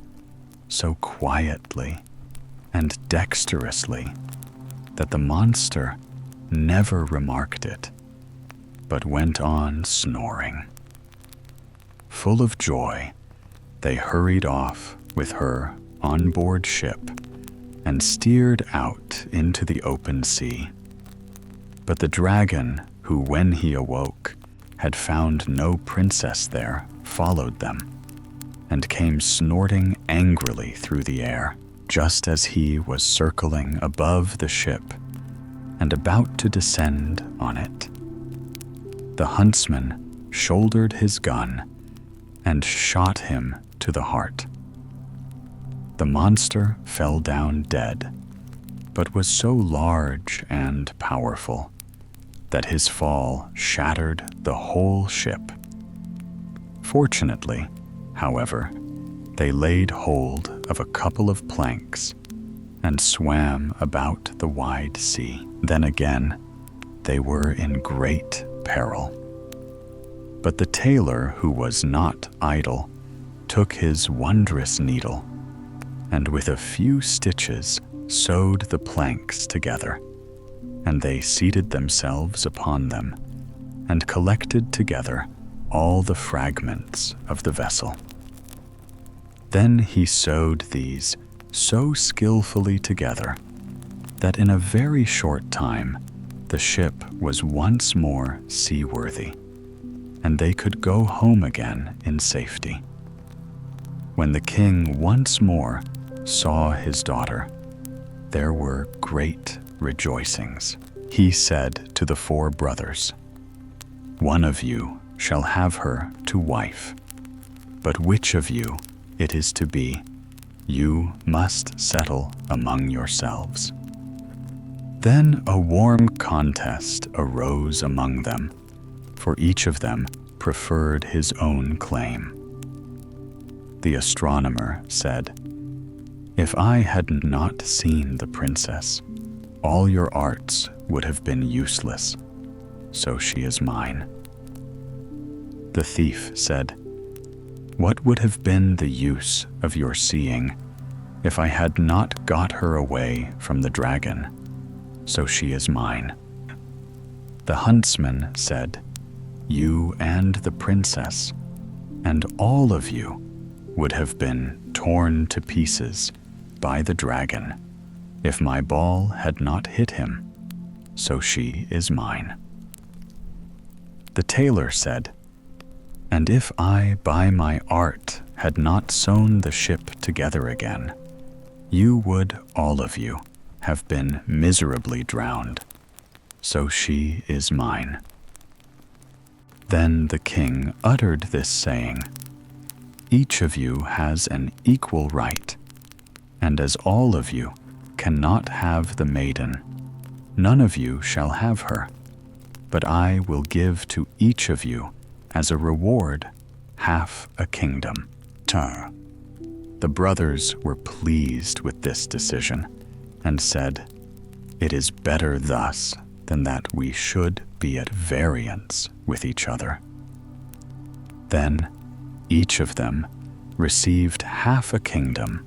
so quietly and dexterously that the monster never remarked it, but went on snoring. Full of joy, they hurried off with her on board ship and steered out into the open sea. But the dragon, who when he awoke had found no princess there, followed them and came snorting angrily through the air, just as he was circling above the ship and about to descend on it. The huntsman shouldered his gun and shot him to the heart. The monster fell down dead, but was so large and powerful that his fall shattered the whole ship. Fortunately, however, they laid hold of a couple of planks and swam about the wide sea. Then again, they were in great peril. But the tailor, who was not idle, took his wondrous needle and with a few stitches sewed the planks together, and they seated themselves upon them and collected together all the fragments of the vessel. Then he sewed these so skillfully together that in a very short time the ship was once more seaworthy, and they could go home again in safety. When the king once more saw his daughter, there were great rejoicings. He said to the 4 brothers, "One of you shall have her to wife, but which of you it is to be, you must settle among yourselves." Then a warm contest arose among them, for each of them preferred his own claim. The astronomer said, "If I had not seen the princess, all your arts would have been useless, so she is mine." The thief said, "What would have been the use of your seeing if I had not got her away from the dragon, so she is mine?" The huntsman said, "You and the princess, and all of you, would have been torn to pieces by the dragon if my ball had not hit him, so she is mine." The tailor said, "And if I by my art had not sewn the ship together again, you would, all of you, have been miserably drowned, so she is mine." Then the king uttered this saying, "Each of you has an equal right, and as all of you cannot have the maiden, none of you shall have her, but I will give to each of you as a reward half a kingdom." The brothers were pleased with this decision and said, "It is better thus than that we should be at variance with each other." Then each of them received half a kingdom,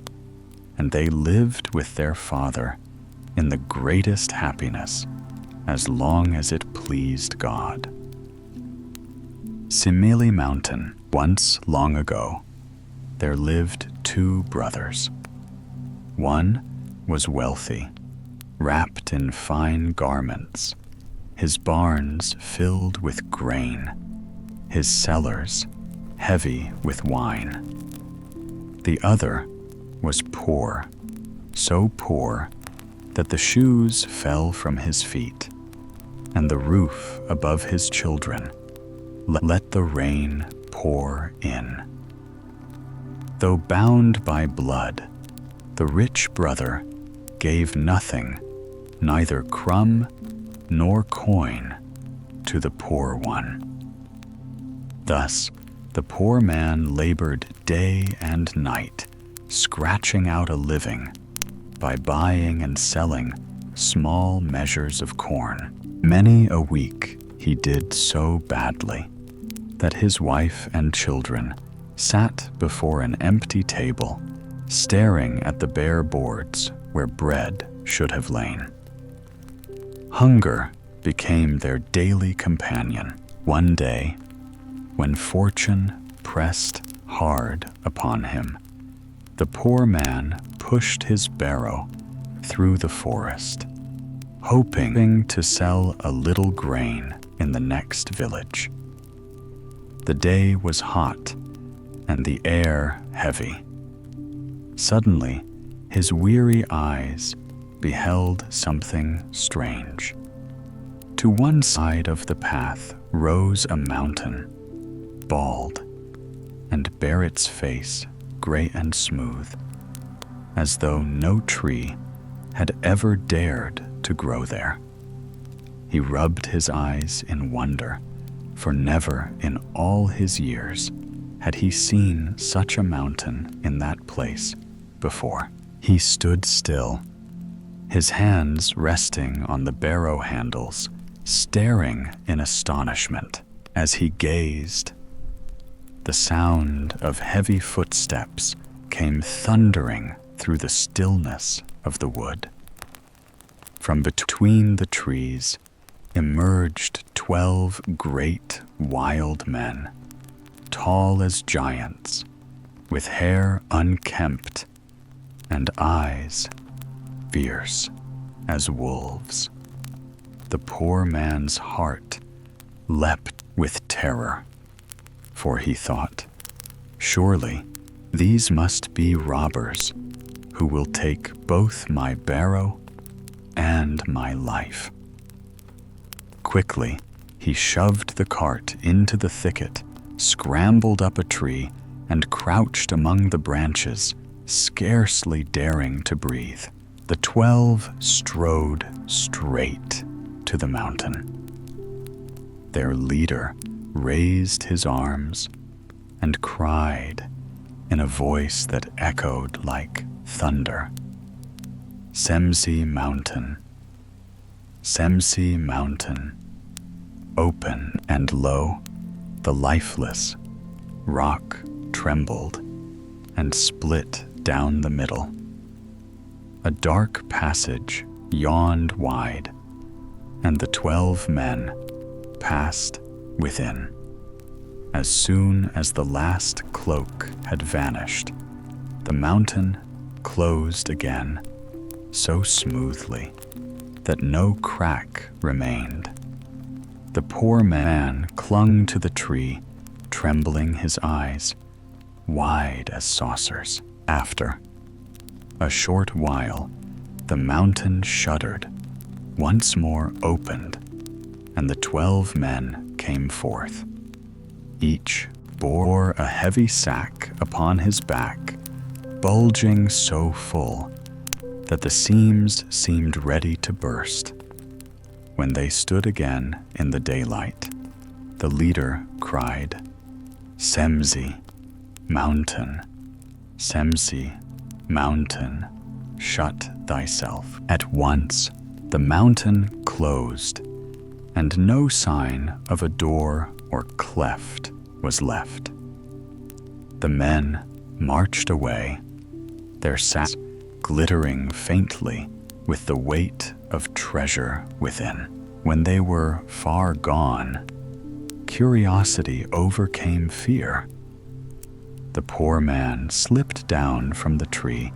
and they lived with their father in the greatest happiness as long as it pleased God. Simeli Mountain. Once long ago, there lived 2 brothers. One was wealthy, wrapped in fine garments, his barns filled with grain, his cellars heavy with wine. The other was poor, so poor that the shoes fell from his feet, and the roof above his children let the rain pour in. Though bound by blood, the rich brother gave nothing, neither crumb nor coin, to the poor one. Thus, The poor man labored day and night, scratching out a living by buying and selling small measures of corn. Many a week he did so badly that his wife and children sat before an empty table, staring at the bare boards where bread should have lain. Hunger became their daily companion. One day, when fortune pressed hard upon him, the poor man pushed his barrow through the forest, hoping to sell a little grain in the next village. The day was hot and the air heavy. Suddenly, his weary eyes beheld something strange. To one side of the path rose a mountain, bald, and bare its face gray and smooth, as though no tree had ever dared to grow there. He rubbed his eyes in wonder, for never in all his years had he seen such a mountain in that place before. He stood still, his hands resting on the barrow handles, staring in astonishment. As he gazed, the sound of heavy footsteps came thundering through the stillness of the wood. From between the trees emerged 12 great wild men, tall as giants, with hair unkempt and eyes fierce as wolves. The poor man's heart leapt with terror, for he thought, surely these must be robbers who will take both my barrow and my life. Quickly, he shoved the cart into the thicket, scrambled up a tree, and crouched among the branches, scarcely daring to breathe. The 12 strode straight to the mountain. Their leader raised his arms and cried in a voice that echoed like thunder, "Simeli Mountain, Simeli Mountain, open." And lo, the lifeless rock trembled and split down the middle. A dark passage yawned wide, and the 12 men passed within. As soon as the last cloak had vanished, the mountain closed again so smoothly that no crack remained. The poor man clung to the tree, trembling his eyes wide as saucers. After a short while, the mountain shuddered, once more opened, and the 12 men came forth. Each bore a heavy sack upon his back, bulging so full that the seams seemed ready to burst. When they stood again in the daylight, the leader cried, "Simeli Mountain, Simeli Mountain, shut thyself." At once the mountain closed, and no sign of a door or cleft was left. The men marched away, their sacks glittering faintly with the weight of treasure within. When they were far gone, curiosity overcame fear. The poor man slipped down from the tree,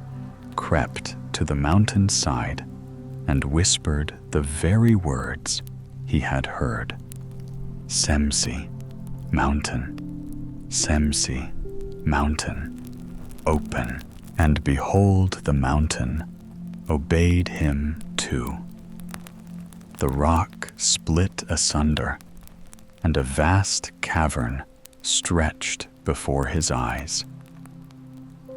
crept to the mountain side, and whispered the very words he had heard. "Simeli Mountain, Simeli Mountain, open." And behold, the mountain obeyed him too. The rock split asunder, and a vast cavern stretched before his eyes.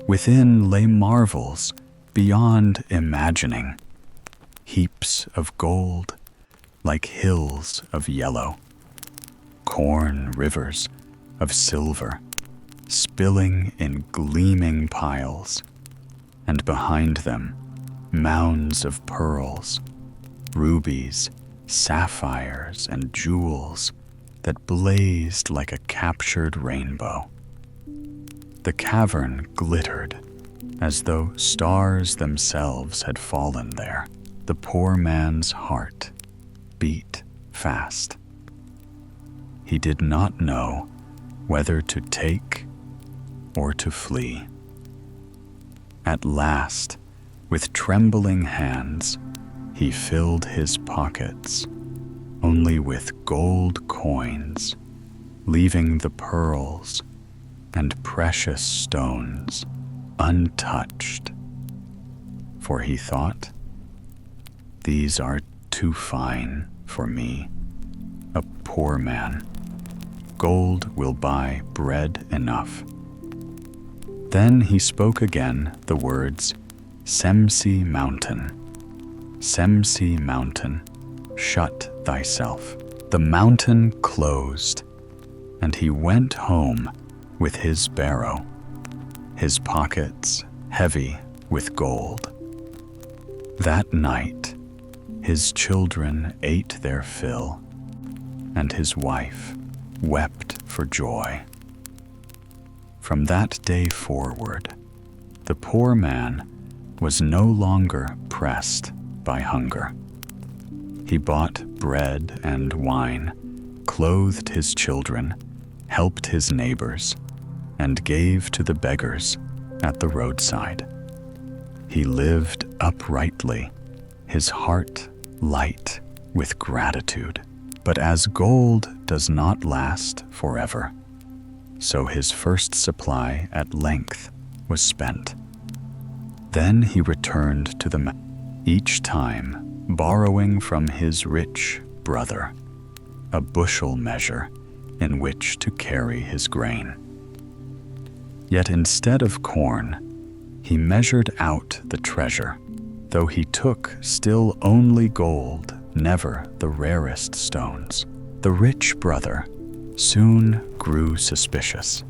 Within lay marvels beyond imagining, heaps of gold like hills of yellow, corn rivers of silver, spilling in gleaming piles, and behind them, mounds of pearls, rubies, sapphires, and jewels that blazed like a captured rainbow. The cavern glittered as though stars themselves had fallen there. The poor man's heart beat fast. He did not know whether to take or to flee. At last, with trembling hands, he filled his pockets only with gold coins, leaving the pearls and precious stones untouched. For he thought, "These are too fine for me, a poor man. Gold will buy bread enough." Then he spoke again the words, "Simeli mountain, Simeli mountain, shut thyself." The mountain closed, and he went home with his barrow, his pockets heavy with gold. That night, his children ate their fill, and his wife wept for joy. From that day forward, the poor man was no longer pressed by hunger. He bought bread and wine, clothed his children, helped his neighbors, and gave to the beggars at the roadside. He lived uprightly, his heart light with gratitude. But as gold does not last forever, so his first supply at length was spent. Then he returned to the mountain, each time borrowing from his rich brother a bushel measure in which to carry his grain. Yet instead of corn, he measured out the treasure, though he took still only gold, never the rarest stones. The rich brother soon grew suspicious.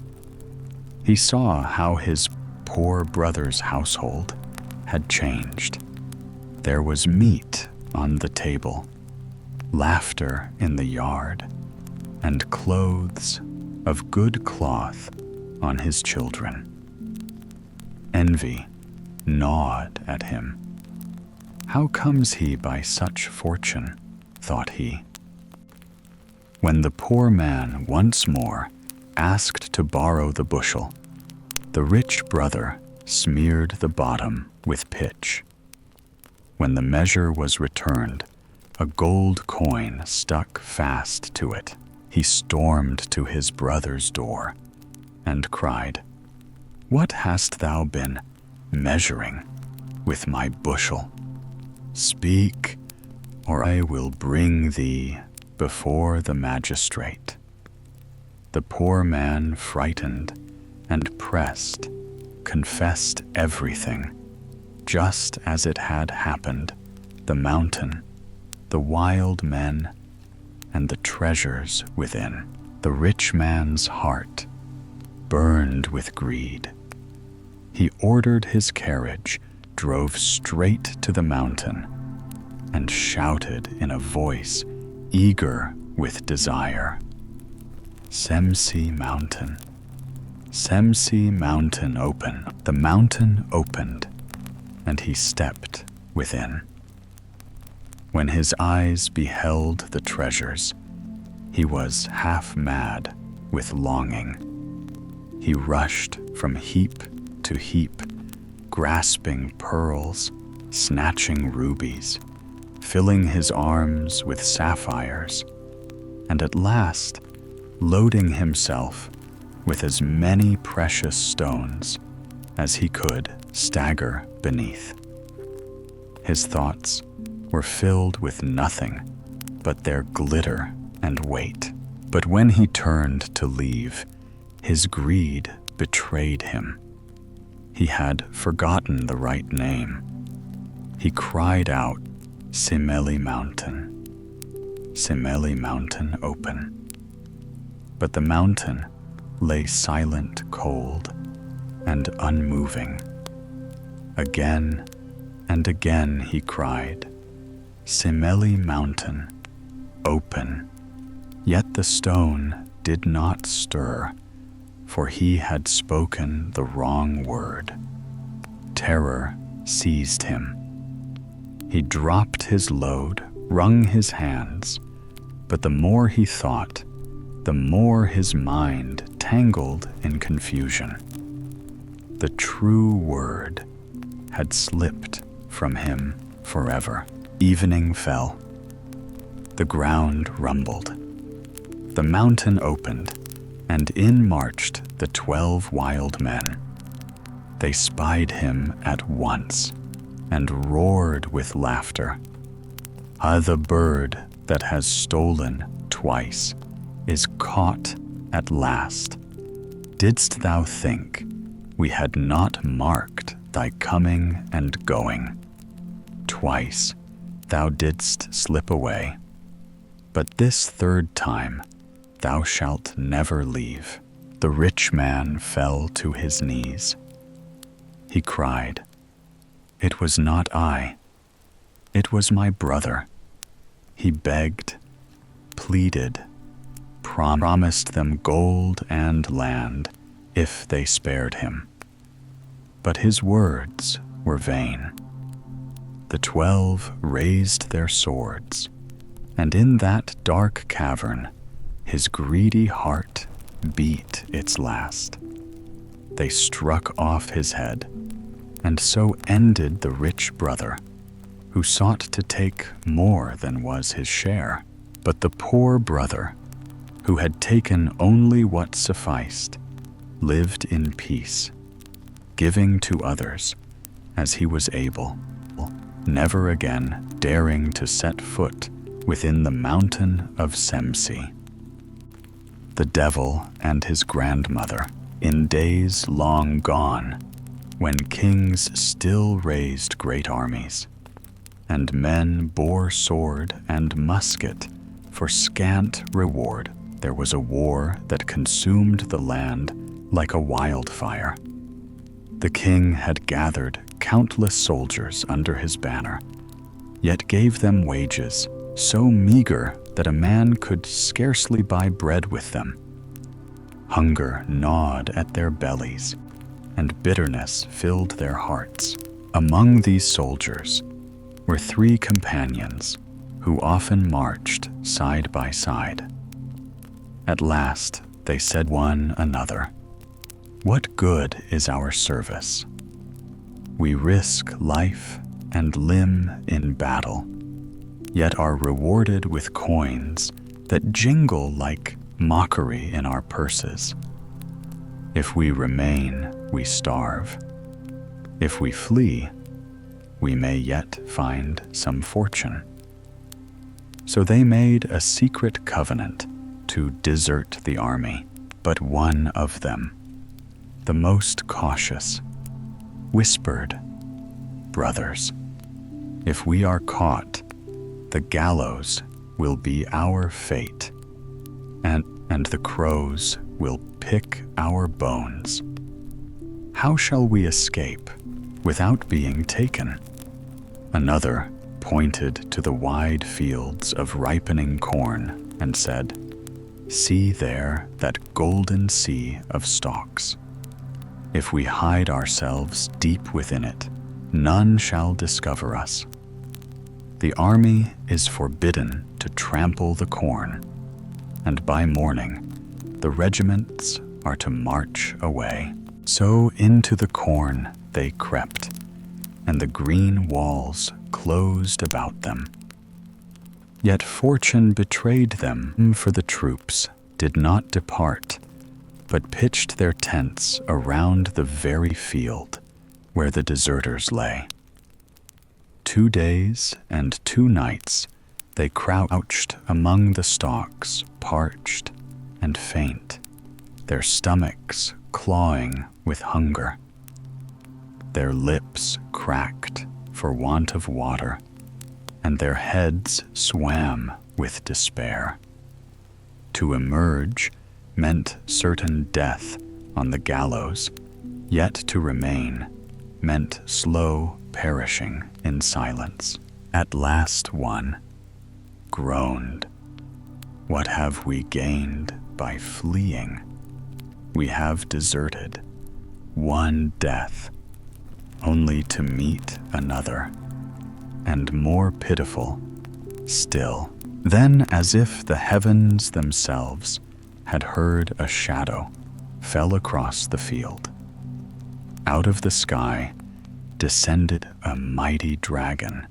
He saw how his poor brother's household had changed. There was meat on the table, laughter in the yard, and clothes of good cloth on his children. Envy gnawed at him. "How comes he by such fortune?" thought he. When the poor man once more asked to borrow the bushel, the rich brother smeared the bottom with pitch. When the measure was returned, a gold coin stuck fast to it. He stormed to his brother's door and cried, "What hast thou been measuring with my bushel? Speak, or I will bring thee before the magistrate." The poor man, frightened and pressed, confessed everything, just as it had happened: the mountain, the wild men, and the treasures within. The rich man's heart burned with greed. He ordered his carriage, drove straight to the mountain, and shouted in a voice eager with desire, "Simeli mountain, Simeli mountain, open." The mountain opened, and he stepped within. When his eyes beheld the treasures, he was half mad with longing. He rushed from heap to heap, grasping pearls, snatching rubies, filling his arms with sapphires, and at last loading himself with as many precious stones as he could stagger beneath. His thoughts were filled with nothing but their glitter and weight. But when he turned to leave, his greed betrayed him. He had forgotten the right name. He cried out, "Simeli mountain, Simeli mountain, open." But the mountain lay silent, cold, and unmoving. Again and again he cried, "Simeli mountain, open." Yet the stone did not stir, for he had spoken the wrong word. Terror seized him. He dropped his load, wrung his hands, but the more he thought, the more his mind tangled in confusion. The true word had slipped from him forever. Evening fell. The ground rumbled. The mountain opened, and in marched the 12 wild men. They spied him at once and roared with laughter. "Ah, the bird that has stolen twice is caught at last. Didst thou think we had not marked thy coming and going? Twice thou didst slip away, but this third time thou shalt never leave." The rich man fell to his knees. He cried, "It was not I. It was my brother." He begged, pleaded, promised them gold and land if they spared him. But his words were vain. The 12 raised their swords, and in that dark cavern his greedy heart beat its last. They struck off his head, and so ended the rich brother, who sought to take more than was his share. But the poor brother, who had taken only what sufficed, lived in peace, giving to others as he was able, never again daring to set foot within the mountain of Simeli. The devil and his grandmother, in days long gone, when kings still raised great armies, and men bore sword and musket for scant reward, there was a war that consumed the land like a wildfire. The king had gathered countless soldiers under his banner, yet gave them wages so meager that a man could scarcely buy bread with them. Hunger gnawed at their bellies, and bitterness filled their hearts. Among these soldiers were 3 companions who often marched side by side. At last they said one another, "What good is our service? We risk life and limb in battle, yet are rewarded with coins that jingle like mockery in our purses. If we remain, we starve. If we flee, we may yet find some fortune." So they made a secret covenant to desert the army. But one of them, the most cautious, whispered, "Brothers, if we are caught, the gallows will be our fate, and the crows will pick our bones. How shall we escape without being taken?" Another pointed to the wide fields of ripening corn and said, "See there that golden sea of stalks. If we hide ourselves deep within it, none shall discover us. The army is forbidden to trample the corn, and by morning the regiments are to march away." So into the corn they crept, and the green walls closed about them. Yet fortune betrayed them, for the troops did not depart, but pitched their tents around the very field where the deserters lay. 2 days and 2 nights they crouched among the stalks, parched and faint, their stomachs clawing with hunger. Their lips cracked for want of water, and their heads swam with despair. To emerge meant certain death on the gallows, yet to remain meant slow perishing in silence. At last one groaned, "What have we gained by fleeing? We have deserted one death, only to meet another, and more pitiful still." Then, as if the heavens themselves had heard a shadow, fell across the field. Out of the sky descended a mighty dragon,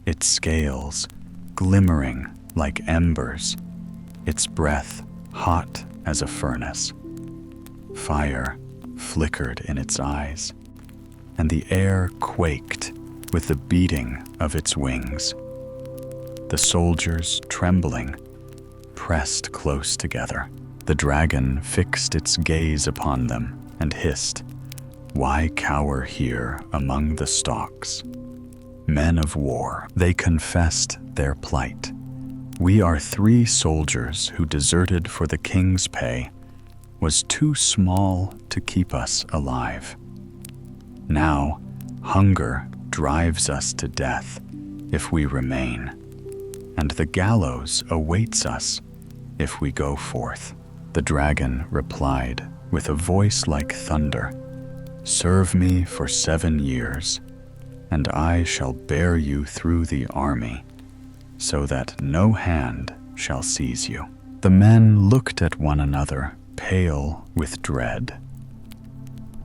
its scales glimmering like embers, its breath hot as a furnace. Fire flickered in its eyes, and the air quaked with the beating of its wings. The soldiers, trembling, pressed close together. The dragon fixed its gaze upon them and hissed, "Why cower here among the stalks? Men of war," they confessed their plight. "We are 3 soldiers who deserted for the king's pay was too small to keep us alive. Now, hunger drives us to death if we remain, and the gallows awaits us if we go forth." The dragon replied with a voice like thunder, "Serve me for 7 years, and I shall bear you through the army, so that no hand shall seize you." The men looked at one another, pale with dread.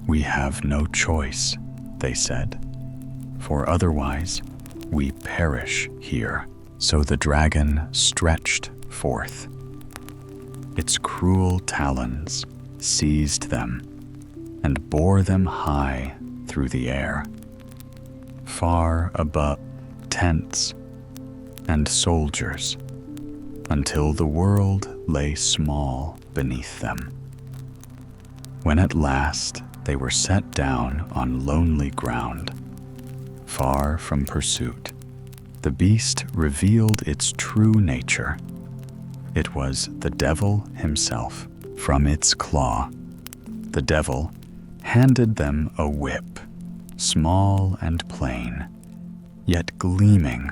"We have no choice," they said, "for otherwise we perish here." So the dragon stretched forth. Its cruel talons seized them and bore them high through the air, far above tents and soldiers, until the world lay small beneath them. When at last they were set down on lonely ground, far from pursuit, the beast revealed its true nature. It was the devil himself. From its claw, the devil handed them a whip, small and plain, yet gleaming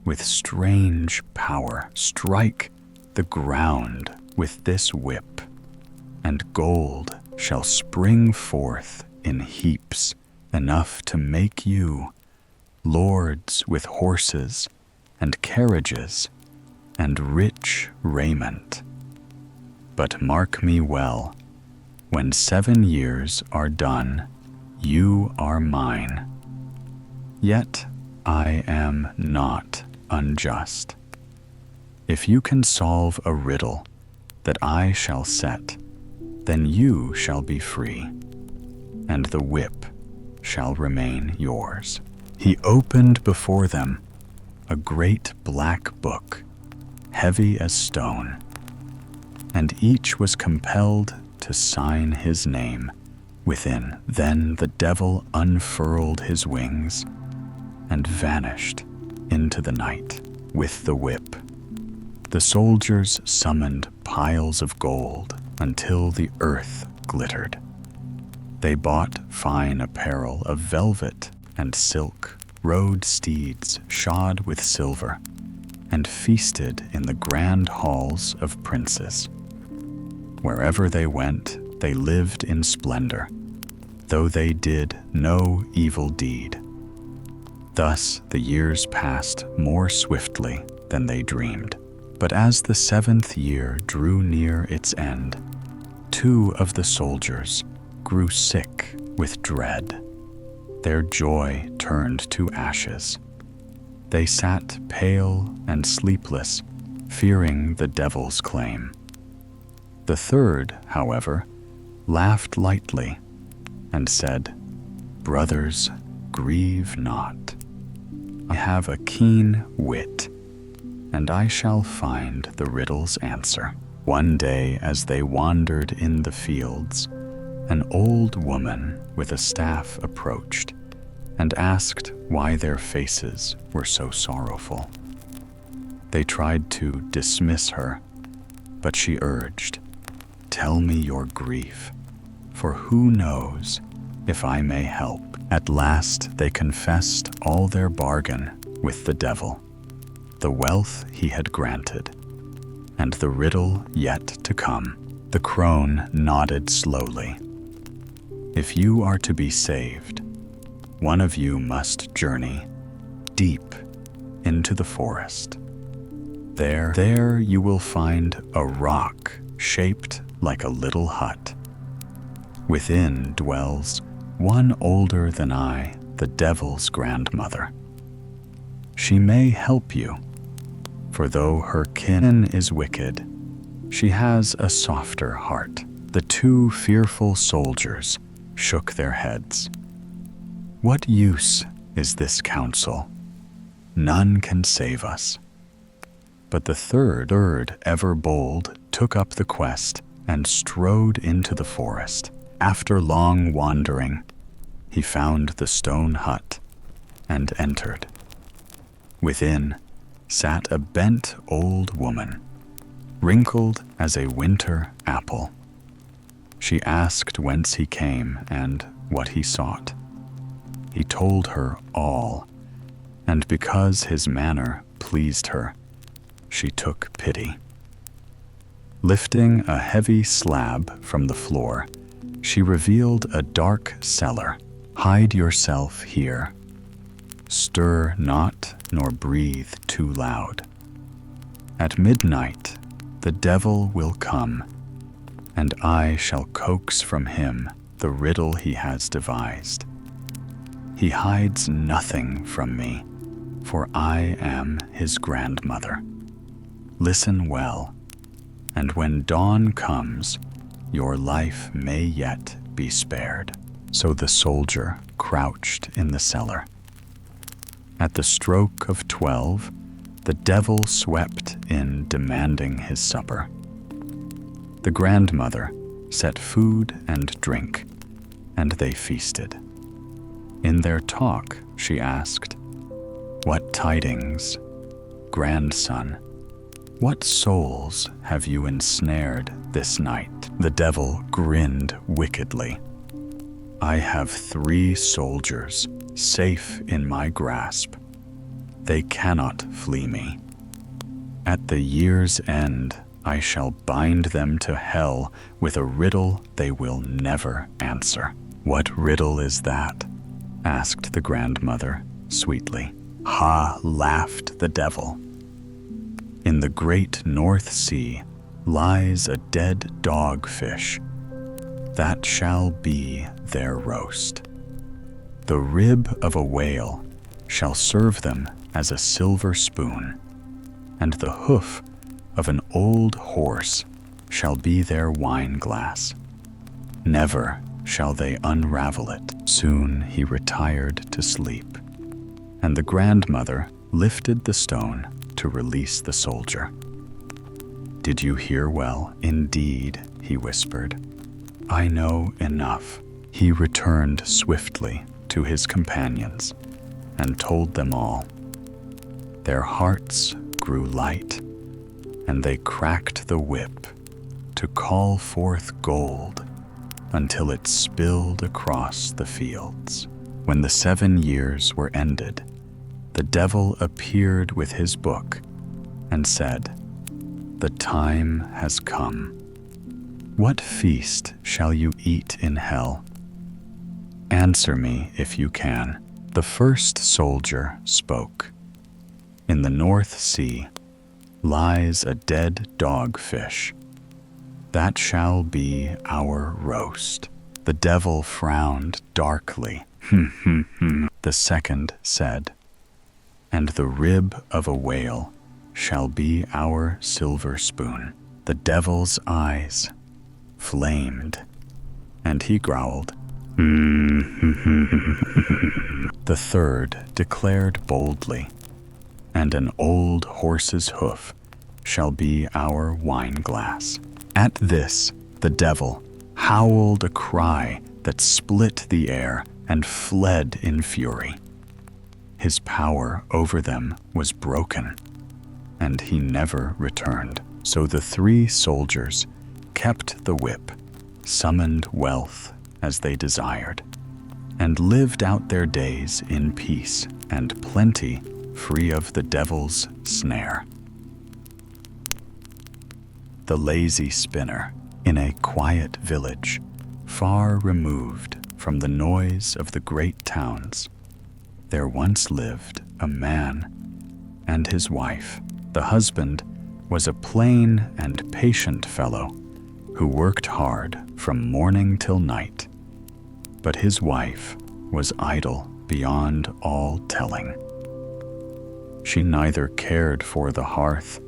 with strange power. "Strike the ground with this whip, and gold shall spring forth in heaps, enough to make you lords with horses and carriages and rich raiment. But mark me well, when 7 years are done, you are mine. Yet I am not unjust. If you can solve a riddle that I shall set, then you shall be free, and the whip shall remain yours." He opened before them a great black book, heavy as stone, and each was compelled to sign his name within. Then the devil unfurled his wings and vanished into the night with the whip. The soldiers summoned piles of gold until the earth glittered. They bought fine apparel of velvet and silk, rode steeds shod with silver, and feasted in the grand halls of princes. Wherever they went, they lived in splendor, though they did no evil deed. Thus the years passed more swiftly than they dreamed. But as the 7th year drew near its end, 2 of the soldiers grew sick with dread. Their joy turned to ashes. They sat pale and sleepless, fearing the devil's claim. The 3rd, however, laughed lightly and said, "Brothers, grieve not. I have a keen wit, and I shall find the riddle's answer." One day, as they wandered in the fields, an old woman with a staff approached and asked why their faces were so sorrowful. They tried to dismiss her, but she urged, tell me your grief, for who knows if I may help." At last they confessed all their bargain with the devil, the wealth he had granted, and the riddle yet to come. The crone nodded slowly. "If you are to be saved, one of you must journey deep into the forest. There you will find a rock shaped like a little hut. Within dwells one older than I, the devil's grandmother. She may help you, for though her kin is wicked, she has a softer heart." The two fearful soldiers shook their heads. "What use is this counsel? None can save us." But the third, ever bold, took up the quest and strode into the forest. After long wandering, he found the stone hut and entered. Within sat a bent old woman, wrinkled as a winter apple. She asked whence he came and what he sought. He told her all, and because his manner pleased her, she took pity. Lifting a heavy slab from the floor, she revealed a dark cellar. "Hide yourself here. Stir not nor breathe too loud. At midnight the devil will come, and I shall coax from him the riddle he has devised. He hides nothing from me, for I am his grandmother. Listen well, and when dawn comes, your life may yet be spared." So the soldier crouched in the cellar. At the stroke of 12, the devil swept in demanding his supper. The grandmother set food and drink, and they feasted. In their talk, she asked, "What tidings, grandson? What souls have you ensnared this night?" The devil grinned wickedly. "I have 3 soldiers safe in my grasp. They cannot flee me. At the year's end, I shall bind them to hell with a riddle they will never answer." "What riddle is that?" asked the grandmother sweetly. "Ha!" laughed the devil. "In the great North Sea lies a dead dogfish. That shall be their roast. The rib of a whale shall serve them as a silver spoon, and the hoof of an old horse shall be their wine glass. Never shall they unravel it." Soon he retired to sleep, and the grandmother lifted the stone to release the soldier. "Did you hear well?" "Indeed," he whispered. "I know enough." He returned swiftly to his companions and told them all. Their hearts grew light, and they cracked the whip to call forth gold until it spilled across the fields. When the 7 years were ended, the devil appeared with his book and said, "The time has come. What feast shall you eat in hell? Answer me if you can." The first soldier spoke. "In the North Sea lies a dead dogfish. That shall be our roast." The devil frowned darkly. The second said, "And the rib of a whale shall be our silver spoon." The devil's eyes flamed, and he growled. The third declared boldly, "And an old horse's hoof shall be our wine glass." At this, the devil howled a cry that split the air and fled in fury. His power over them was broken, and he never returned. So the 3 soldiers kept the whip, summoned wealth as they desired, and lived out their days in peace and plenty, free of the devil's snare. The lazy spinner, in a quiet village, far removed from the noise of the great towns, there once lived a man and his wife. The husband was a plain and patient fellow who worked hard from morning till night, but his wife was idle beyond all telling. She neither cared for the hearth,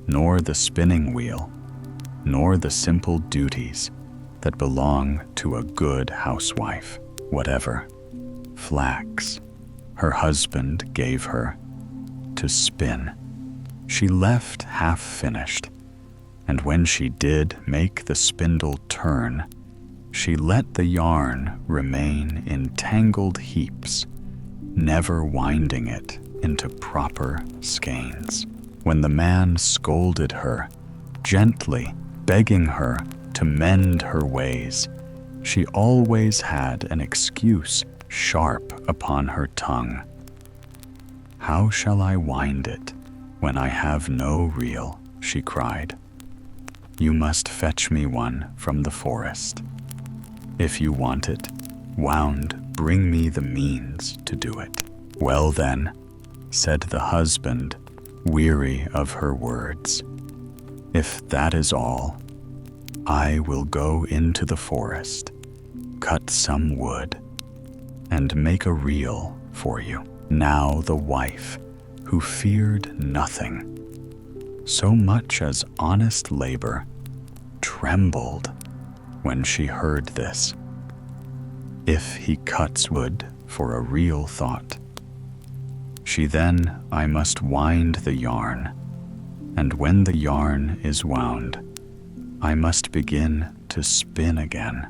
nor the spinning wheel, nor the simple duties that belong to a good housewife. Whatever flax her husband gave her to spin, she left half finished, and when she did make the spindle turn, she let the yarn remain in tangled heaps, never winding it into proper skeins. When the man scolded her, gently begging her to mend her ways, she always had an excuse sharp upon her tongue. "How shall I wind it when I have no reel?" she cried. "You must fetch me one from the forest. If you want it wound, bring me the means to do it." "Well then," said the husband, weary of her words, "if that is all, I will go into the forest, cut some wood, and make a reel for you." Now the wife, who feared nothing, so much as honest labor, trembled when she heard this. "If he cuts wood for a reel," thought she, "then I must wind the yarn, and when the yarn is wound, I must begin to spin again.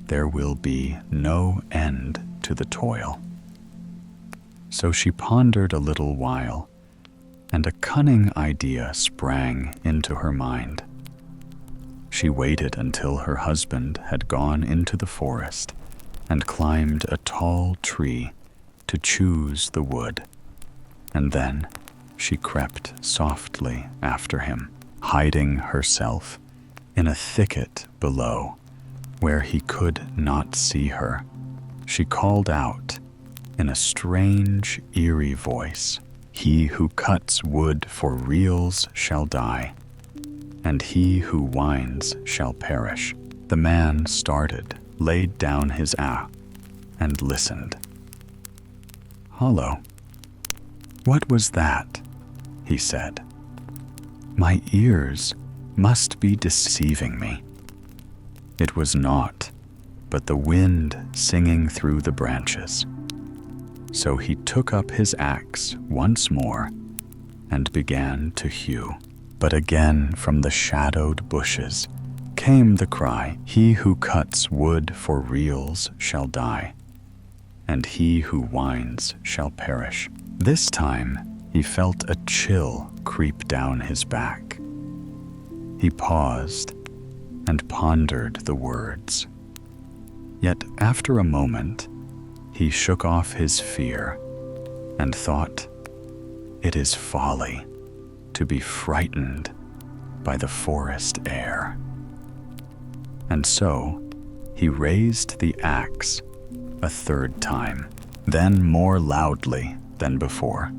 There will be no end to the toil." So she pondered a little while, and a cunning idea sprang into her mind. She waited until her husband had gone into the forest and climbed a tall tree to choose the wood, and then she crept softly after him, hiding herself in a thicket below where he could not see her. She called out in a strange, eerie voice, "He who cuts wood for reels shall die, and he who winds shall perish." The man started, laid down his axe, and listened. "Hollow, what was that?" he said. "My ears must be deceiving me." It was naught but the wind singing through the branches. So he took up his axe once more and began to hew. But again from the shadowed bushes came the cry, "He who cuts wood for reels shall die, and he who winds shall perish." This time he felt a chill creep down his back. He paused and pondered the words. Yet after a moment, he shook off his fear and thought, "It is folly to be frightened by the forest air." And so he raised the axe a third time, then more loudly than before.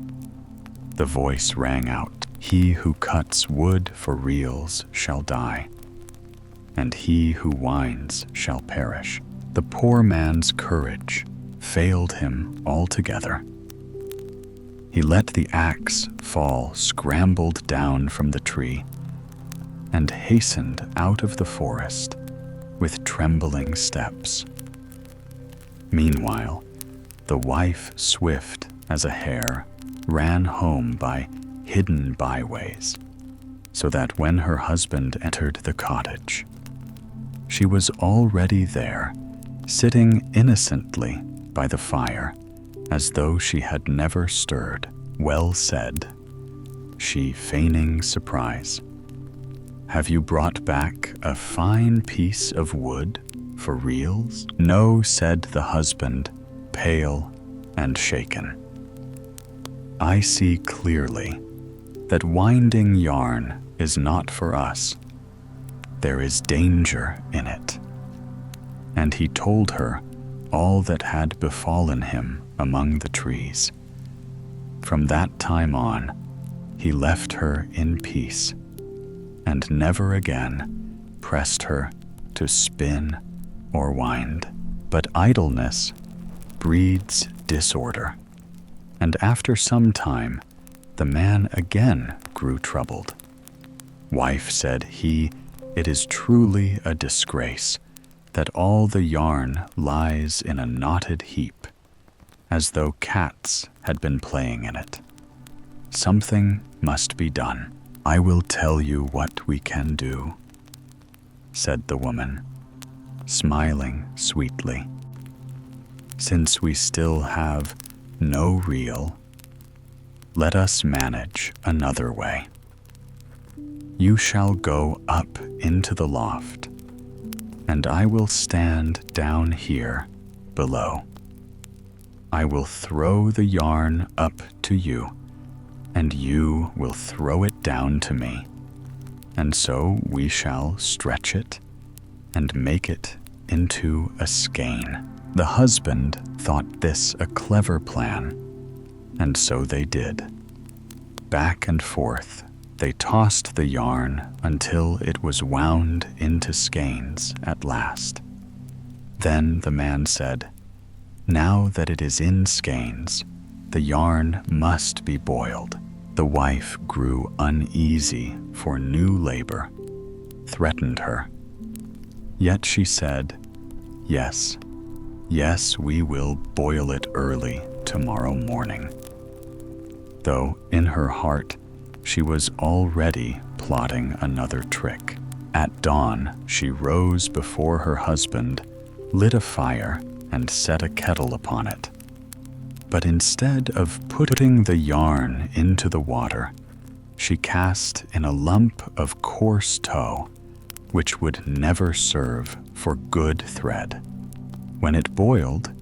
The voice rang out, "He who cuts wood for reels shall die, and he who winds shall perish." The poor man's courage failed him altogether. He let the axe fall, scrambled down from the tree, and hastened out of the forest with trembling steps. Meanwhile, the wife, swift as a hare, ran home by hidden byways, so that when her husband entered the cottage, she was already there, sitting innocently by the fire, as though she had never stirred. "Well said," she, feigning surprise. Have you brought back a fine piece of wood for reels?" "No," said the husband, pale and shaken. "I see clearly that winding yarn is not for us. There is danger in it." And he told her all that had befallen him among the trees. From that time on, he left her in peace, and never again pressed her to spin or wind. But idleness breeds disorder, and after some time the man again grew troubled. "Wife," said he, "it is truly a disgrace that all the yarn lies in a knotted heap, as though cats had been playing in it. Something must be done." "I will tell you what we can do," said the woman, smiling sweetly. "Since we still have no reel, let us manage another way. You shall go up into the loft, and I will stand down here below. I will throw the yarn up to you, and you will throw it down to me, and so we shall stretch it and make it into a skein." The husband thought this a clever plan, and so they did. Back and forth they tossed the yarn until it was wound into skeins at last. Then the man said, "Now that it is in skeins, the yarn must be boiled." The wife grew uneasy for new labor, threatened her. Yet she said, "Yes, yes, we will boil it early tomorrow morning," though in her heart she was already plotting another trick. At dawn she rose before her husband, lit a fire, and set a kettle upon it. But instead of putting the yarn into the water, she cast in a lump of coarse tow, which would never serve for good thread. When it boiled,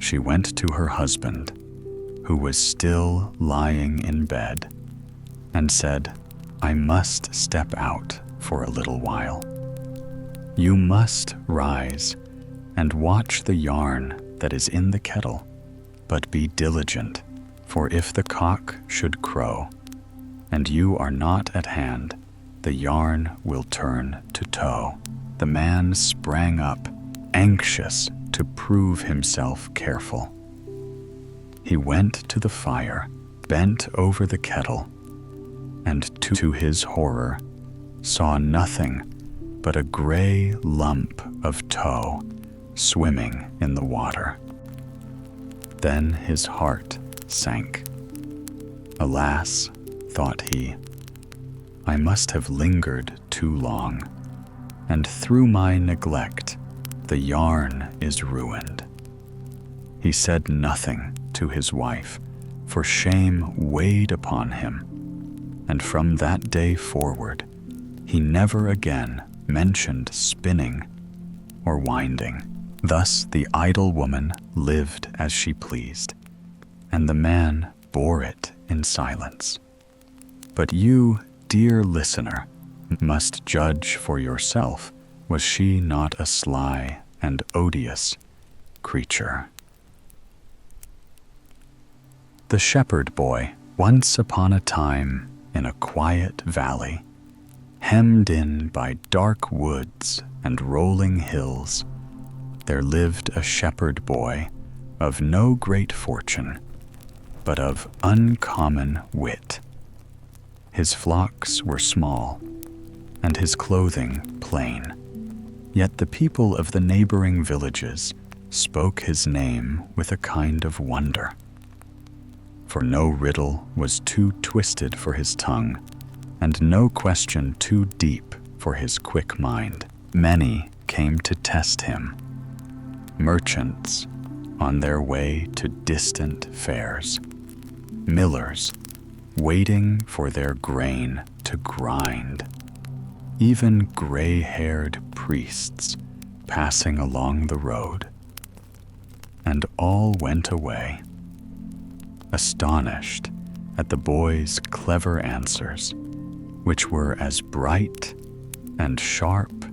she went to her husband, who was still lying in bed, and said, "I must step out for a little while. You must rise and watch the yarn that is in the kettle, but be diligent, for if the cock should crow, and you are not at hand, the yarn will turn to tow." The man sprang up, anxious to prove himself careful. He went to the fire, bent over the kettle, and to his horror saw nothing but a gray lump of tow swimming in the water. Then his heart sank. "Alas," thought he, "I must have lingered too long, and through my neglect the yarn is ruined." He said nothing to his wife, for shame weighed upon him, and from that day forward he never again mentioned spinning or winding. Thus the idle woman lived as she pleased, and the man bore it in silence. But you, dear listener, must judge for yourself, was she not a sly and odious creature? The Shepherd Boy. Once upon a time, in a quiet valley, hemmed in by dark woods and rolling hills, there lived a shepherd boy of no great fortune, but of uncommon wit. His flocks were small, and his clothing plain, yet the people of the neighboring villages spoke his name with a kind of wonder. For no riddle was too twisted for his tongue, and no question too deep for his quick mind. Many came to test him, merchants on their way to distant fairs, millers waiting for their grain to grind, even gray-haired priests passing along the road. And all went away, astonished at the boy's clever answers, which were as bright and sharp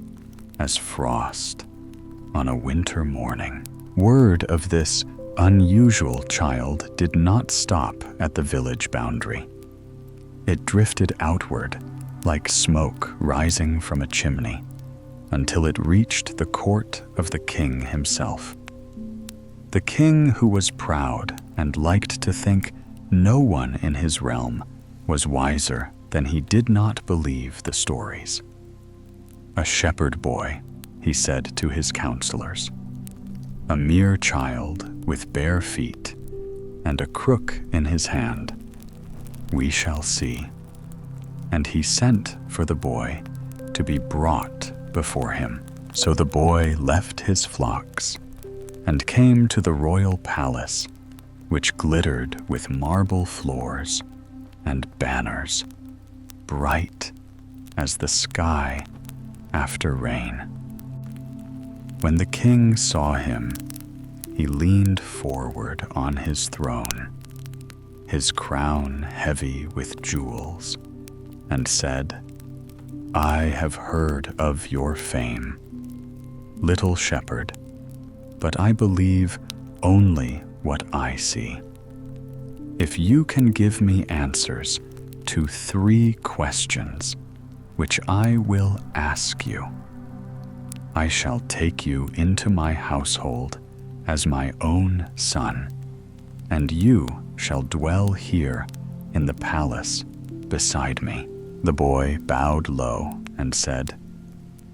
as frost on a winter morning. Word of this unusual child did not stop at the village boundary. It drifted outward like smoke rising from a chimney until it reached the court of the king himself. The king, who was proud and liked to think no one in his realm was wiser than he did not believe the stories. "A shepherd boy," he said to his counselors, "a mere child with bare feet and a crook in his hand. We shall see." And he sent for the boy to be brought before him. So the boy left his flocks and came to the royal palace, which glittered with marble floors and banners, bright as the sky after rain. When the king saw him, he leaned forward on his throne, his crown heavy with jewels, and said, "I have heard of your fame, little shepherd, but I believe only what I see. If you can give me answers to 3 questions, which I will ask you, I shall take you into my household as my own son, and you shall dwell here in the palace beside me." The boy bowed low and said,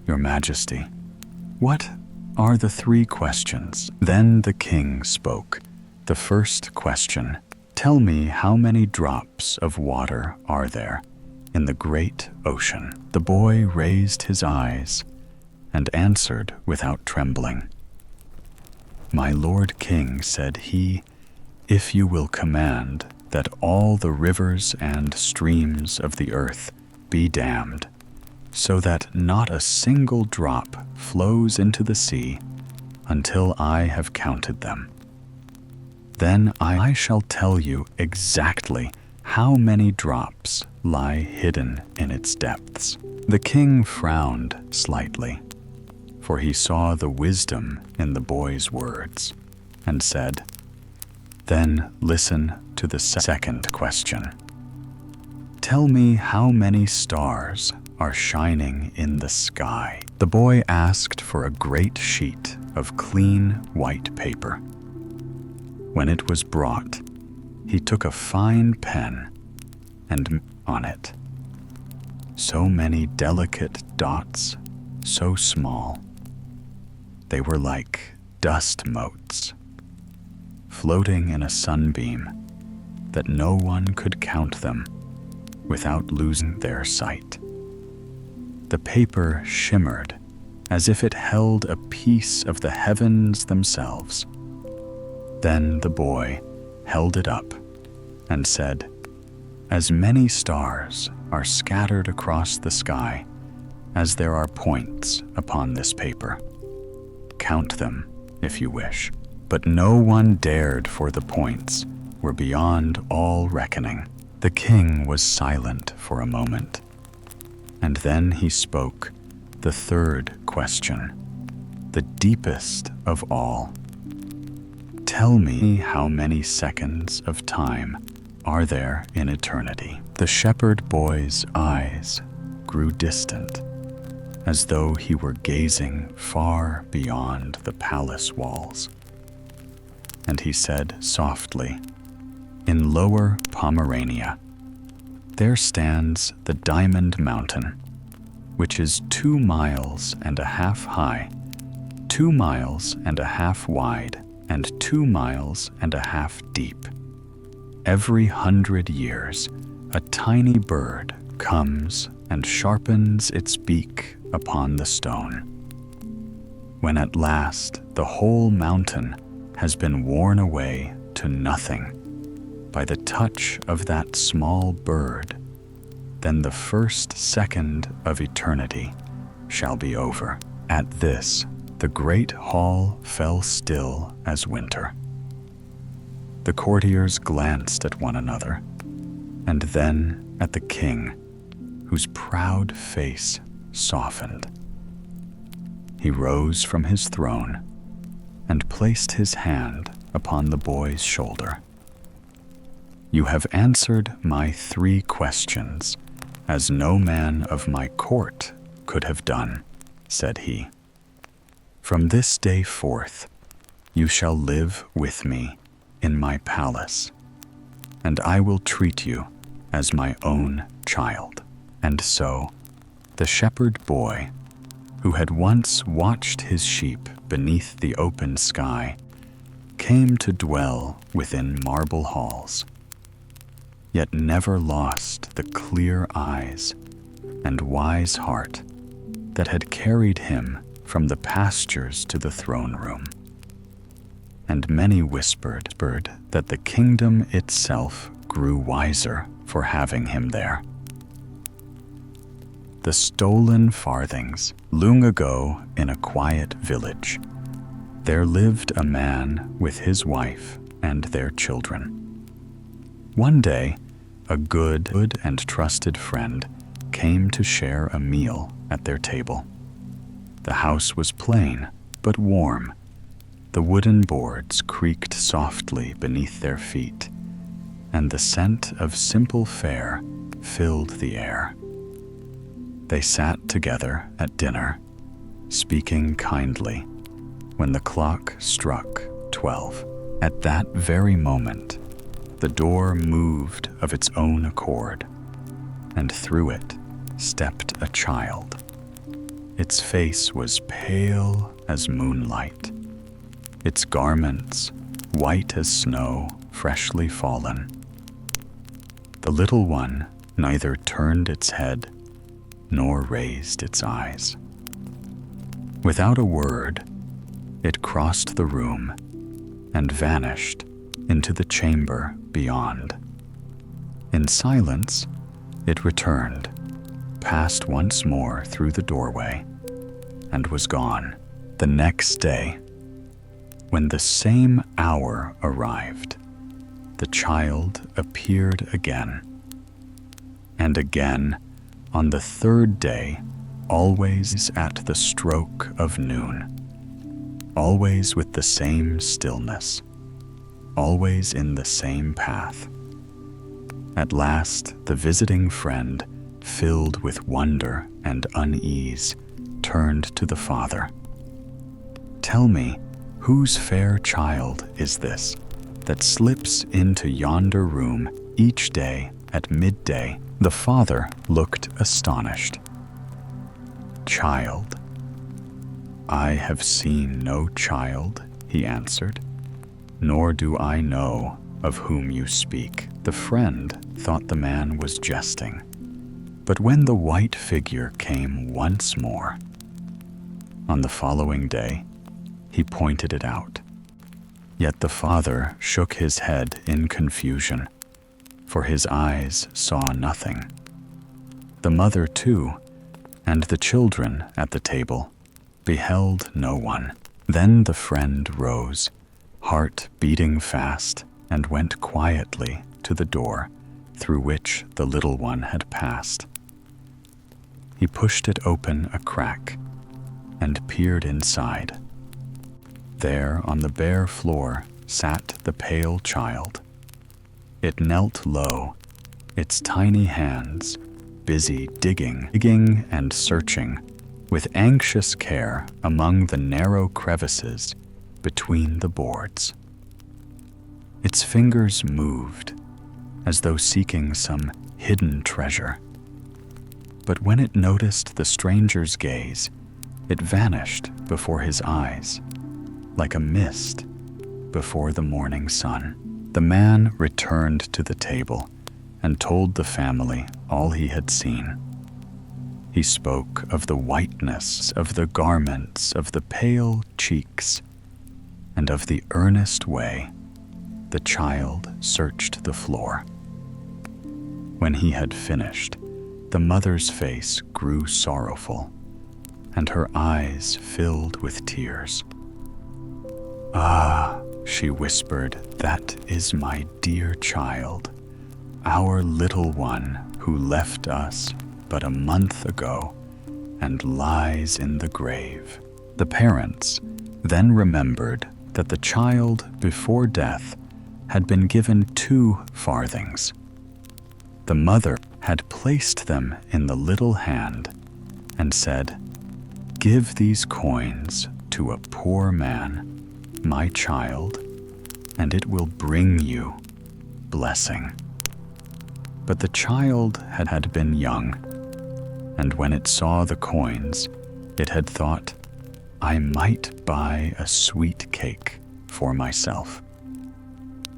"Your Majesty, what are the 3 questions?" Then the king spoke. The first question: "Tell me how many drops of water are there in the great ocean?" The boy raised his eyes and answered without trembling. "My lord king," said he, "if you will command that all the rivers and streams of the earth be dammed, so that not a single drop flows into the sea until I have counted them, then I shall tell you exactly how many drops lie hidden in its depths." The king frowned slightly, for he saw the wisdom in the boy's words, and said, "Then listen to the second question. Tell me how many stars are shining in the sky." The boy asked for a great sheet of clean white paper. When it was brought, he took a fine pen and on it so many delicate dots, so small they were like dust motes, floating in a sunbeam, that no one could count them without losing their sight. The paper shimmered as if it held a piece of the heavens themselves. Then the boy held it up and said, "As many stars are scattered across the sky as there are points upon this paper. Count them if you wish." But no one dared, for the points were beyond all reckoning. The king was silent for a moment, and then he spoke the third question, the deepest of all. "Tell me how many seconds of time are there in eternity?" The shepherd boy's eyes grew distant, as though he were gazing far beyond the palace walls. And he said softly, "In Lower Pomerania, there stands the Diamond Mountain, which is 2 miles and a half high, 2 miles and a half wide, and 2 miles and a half deep. Every 100 years, a tiny bird comes and sharpens its beak upon the stone. When at last the whole mountain has been worn away to nothing by the touch of that small bird, then the first second of eternity shall be over. At this, the great hall fell still as winter. The courtiers glanced at one another, and then at the king, whose proud face softened. He rose from his throne and placed his hand upon the boy's shoulder. "You have answered my 3 questions, as no man of my court could have done," said he. "From this day forth, you shall live with me in my palace, and I will treat you as my own child." And so, the shepherd boy, who had once watched his sheep beneath the open sky, came to dwell within marble halls, yet never lost the clear eyes and wise heart that had carried him from the pastures to the throne room. And many whispered that the kingdom itself grew wiser for having him there. The stolen farthings. Long ago, in a quiet village, there lived a man with his wife and their children. One day, a good and trusted friend came to share a meal at their table. The house was plain but warm. The wooden boards creaked softly beneath their feet, and the scent of simple fare filled the air. They sat together at dinner, speaking kindly, when the clock struck 12. At that very moment, the door moved of its own accord, and through it stepped a child. Its face was pale as moonlight, its garments white as snow freshly fallen. The little one neither turned its head nor raised its eyes. Without a word, it crossed the room and vanished into the chamber beyond. In silence, it returned, passed once more through the doorway, and was gone. The next day, when the same hour arrived, the child appeared again. And again, on the 3rd day, always at the stroke of noon, always with the same stillness, always in the same path. At last, the visiting friend, filled with wonder and unease, turned to the father. "Tell me, whose fair child is this that slips into yonder room each day at midday?" The father looked astonished. "Child? I have seen no child," he answered, "nor do I know of whom you speak." The friend thought the man was jesting, but when the white figure came once more, on the following day, he pointed it out. Yet the father shook his head in confusion, for his eyes saw nothing. The mother, too, and the children at the table beheld no one. Then the friend rose, heart beating fast, and went quietly to the door through which the little one had passed. He pushed it open a crack and peered inside. There on the bare floor sat the pale child. It knelt low, its tiny hands busy digging and searching with anxious care among the narrow crevices between the boards. Its fingers moved as though seeking some hidden treasure. But when it noticed the stranger's gaze, it vanished before his eyes, like a mist before the morning sun. The man returned to the table and told the family all he had seen. He spoke of the whiteness of the garments, of the pale cheeks, and of the earnest way the child searched the floor. When he had finished, The mother's face grew sorrowful, and her eyes filled with tears. "Ah," she whispered, "that is my dear child, our little one who left us but a month ago and lies in the grave." The parents then remembered that the child before death had been given 2 farthings. The mother had placed them in the little hand and said, "Give these coins to a poor man, my child, and it will bring you blessing." But the child had been young, and when it saw the coins, it had thought, "I might buy a sweet cake for myself."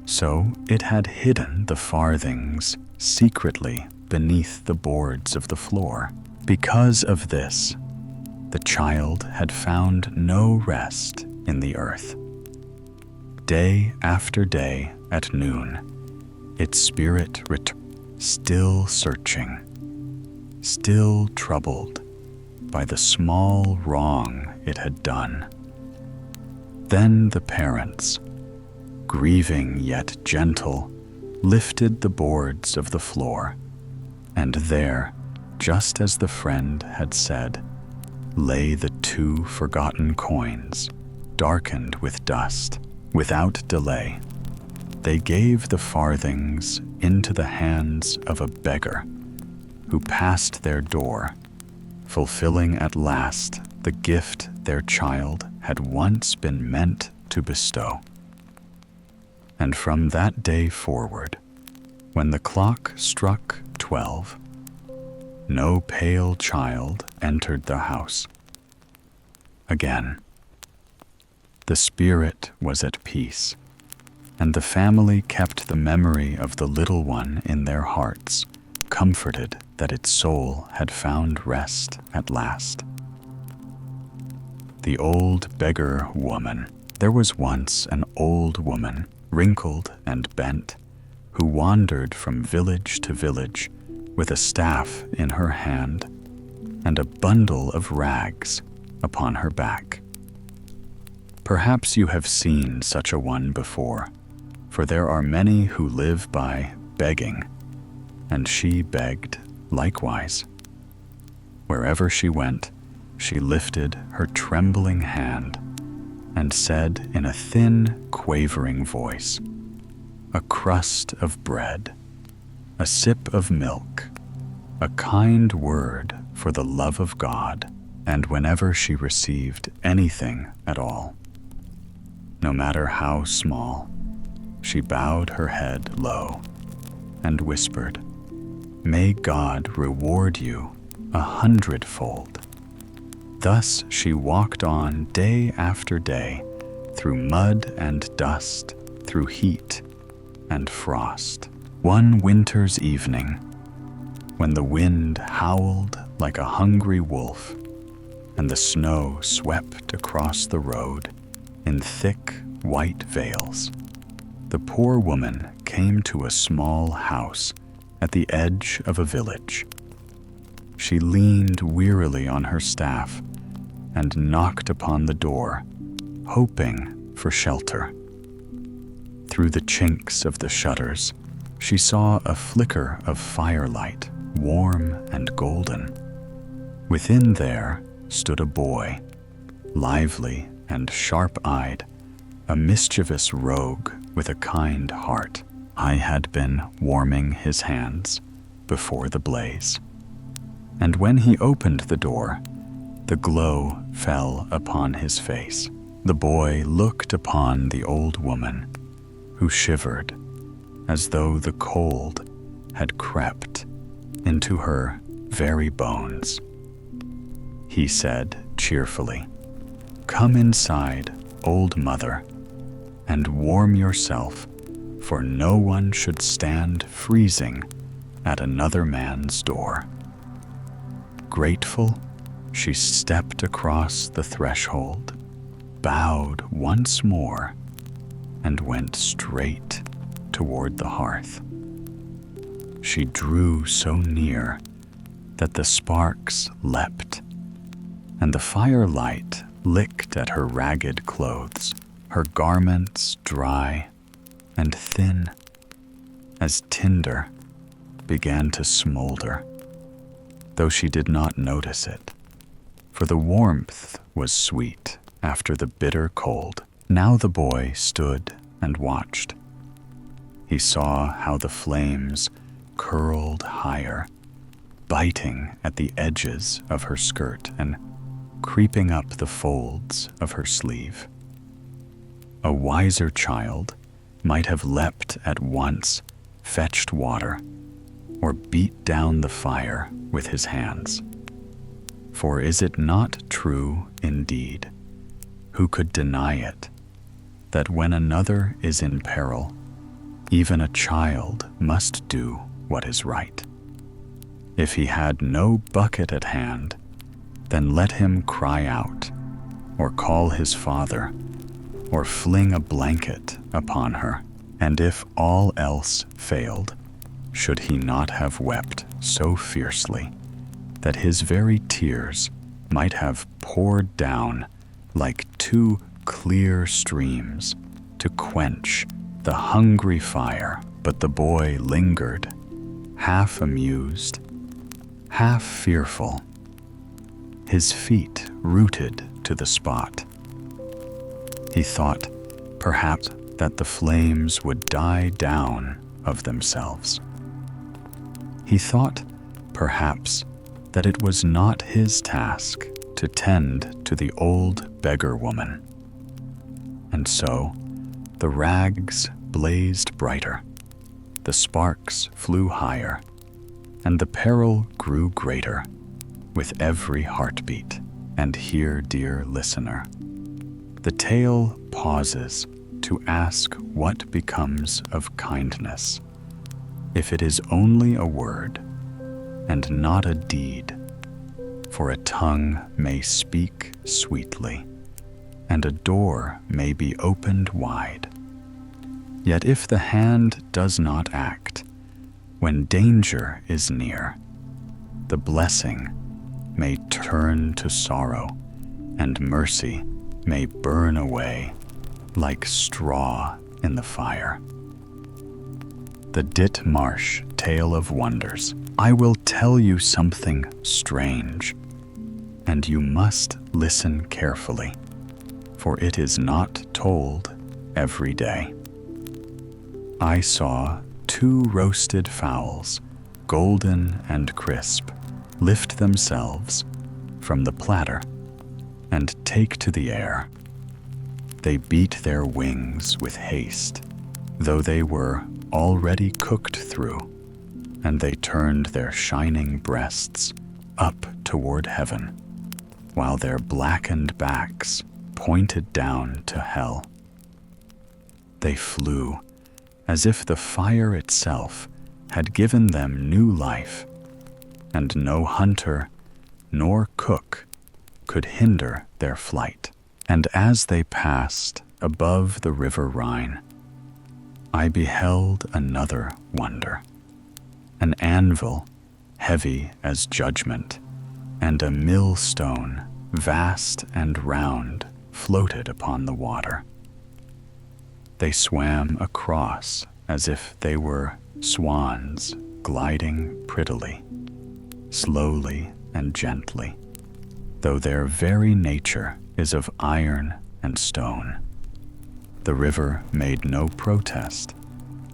So it had hidden the farthings secretly beneath the boards of the floor. Because of this, the child had found no rest in the earth. Day after day at noon, its spirit returned, still searching, still troubled by the small wrong it had done. Then the parents, grieving yet gentle, lifted the boards of the floor, and there, just as the friend had said, lay the 2 forgotten coins, darkened with dust. Without delay, they gave the farthings into the hands of a beggar who passed their door, fulfilling at last the gift their child had once been meant to bestow. And from that day forward, when the clock struck 12, no pale child entered the house again. The spirit was at peace, and the family kept the memory of the little one in their hearts, comforted that its soul had found rest at last. The old beggar-woman. There was once an old woman, wrinkled and bent, who wandered from village to village with a staff in her hand and a bundle of rags upon her back. Perhaps you have seen such a one before, for there are many who live by begging, and she begged likewise. Wherever she went, she lifted her trembling hand and said in a thin, quavering voice, "A crust of bread, a sip of milk, a kind word for the love of God." And whenever she received anything at all, no matter how small, she bowed her head low and whispered, "May God reward you 100-fold." Thus she walked on day after day, through mud and dust, through heat and frost. One winter's evening, when the wind howled like a hungry wolf, and the snow swept across the road in thick white veils, the poor woman came to a small house at the edge of a village. She leaned wearily on her staff and knocked upon the door, hoping for shelter. Through the chinks of the shutters, she saw a flicker of firelight, warm and golden. Within there stood a boy, lively and sharp-eyed, a mischievous rogue with a kind heart. I had been warming his hands before the blaze, and when he opened the door, the glow fell upon his face. The boy looked upon the old woman, who shivered as though the cold had crept into her very bones. He said cheerfully, "Come inside, old mother, and warm yourself, for no one should stand freezing at another man's door." Grateful, she stepped across the threshold, bowed once more, and went straight toward the hearth. She drew so near that the sparks leapt, and the firelight licked at her ragged clothes, her garments dry and thin as tinder began to smolder, though she did not notice it, for the warmth was sweet after the bitter cold. Now the boy stood and watched. He saw how the flames curled higher, biting at the edges of her skirt and creeping up the folds of her sleeve. A wiser child might have leapt at once, fetched water, or beat down the fire with his hands. For is it not true indeed, who could deny it, that when another is in peril, even a child must do what is right? If he had no bucket at hand, then let him cry out, or call his father, or fling a blanket upon her. And if all else failed, should he not have wept so fiercely that his very tears might have poured down like two clear streams to quench the hungry fire? But the boy lingered, half amused, half fearful, his feet rooted to the spot. He thought, perhaps, that the flames would die down of themselves. He thought, perhaps, that it was not his task to tend to the old beggar-woman. And so, the rags blazed brighter, the sparks flew higher, and the peril grew greater with every heartbeat. And here, dear listener, the tale pauses to ask what becomes of kindness if it is only a word and not a deed. For a tongue may speak sweetly, and a door may be opened wide. Yet if the hand does not act, when danger is near, the blessing may turn to sorrow, and mercy may burn away like straw in the fire. The Ditmarsch Tale of Wonders. I will tell you something strange, and you must listen carefully, for it is not told every day. I saw 2 roasted fowls, golden and crisp, lift themselves from the platter and take to the air. They beat their wings with haste, though they were already cooked through, and they turned their shining breasts up toward heaven, while their blackened backs pointed down to hell. They flew as if the fire itself had given them new life, and no hunter nor cook could hinder their flight. And as they passed above the river Rhine, I beheld another wonder, an anvil heavy as judgment, and a millstone vast and round floated upon the water. They swam across as if they were swans gliding prettily, slowly and gently, though their very nature is of iron and stone. The river made no protest,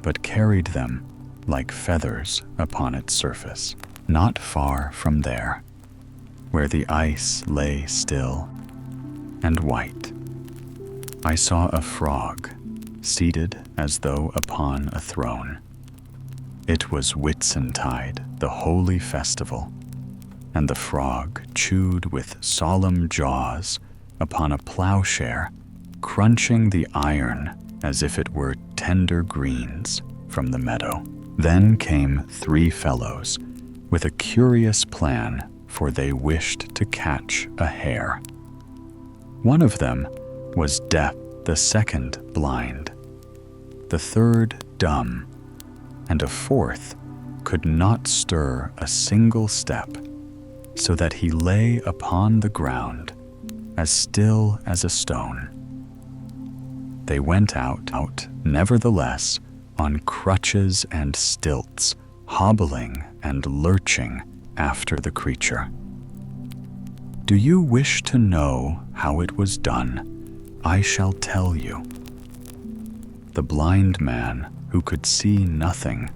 but carried them like feathers upon its surface. Not far from there, where the ice lay still and white, I saw a frog seated as though upon a throne. It was Whitsuntide, the holy festival, and the frog chewed with solemn jaws upon a plowshare, crunching the iron as if it were tender greens from the meadow. Then came 3 fellows with a curious plan, for they wished to catch a hare. One of them was deaf, the second blind, the third dumb, and a fourth could not stir a single step so that he lay upon the ground, as still as a stone. They went out, nevertheless, on crutches and stilts, hobbling and lurching after the creature. Do you wish to know how it was done? I shall tell you. The blind man, who could see nothing,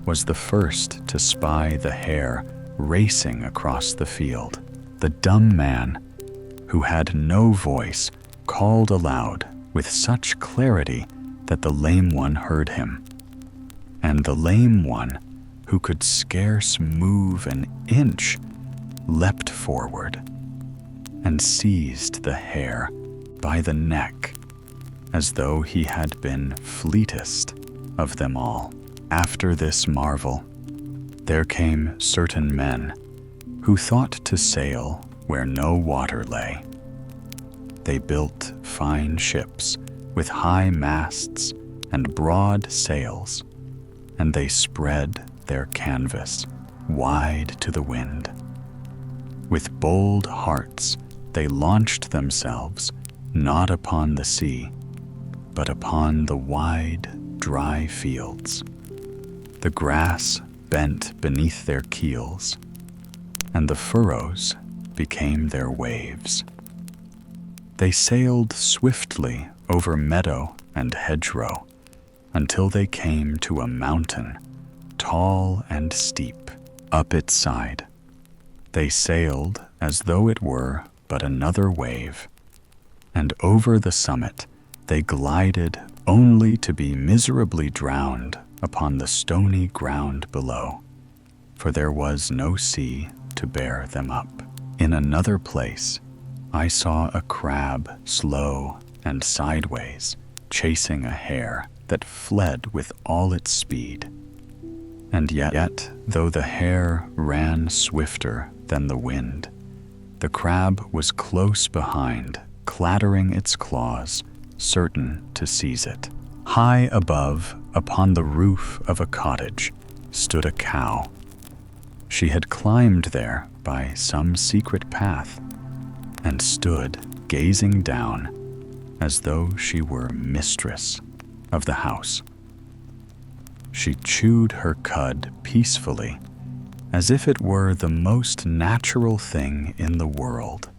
was the first to spy the hare racing across the field. The dumb man, who had no voice, called aloud with such clarity that the lame one heard him. And the lame one, who could scarce move an inch, leapt forward and seized the hare by the neck, as though he had been fleetest of them all. After this marvel, there came certain men who thought to sail where no water lay. They built fine ships with high masts and broad sails, and they spread their canvas wide to the wind. With bold hearts they launched themselves not upon the sea, but upon the wide, dry fields. The grass bent beneath their keels, and the furrows became their waves. They sailed swiftly over meadow and hedgerow until they came to a mountain, tall and steep. Up its side, they sailed as though it were but another wave, and over the summit they glided only to be miserably drowned upon the stony ground below, for there was no sea to bear them up. In another place, I saw a crab slow and sideways, chasing a hare that fled with all its speed. And yet, though the hare ran swifter than the wind, the crab was close behind, clattering its claws, certain to seize it. High above, upon the roof of a cottage, stood a cow. She had climbed there by some secret path, and stood gazing down as though she were mistress of the house. She chewed her cud peacefully, as if it were the most natural thing in the world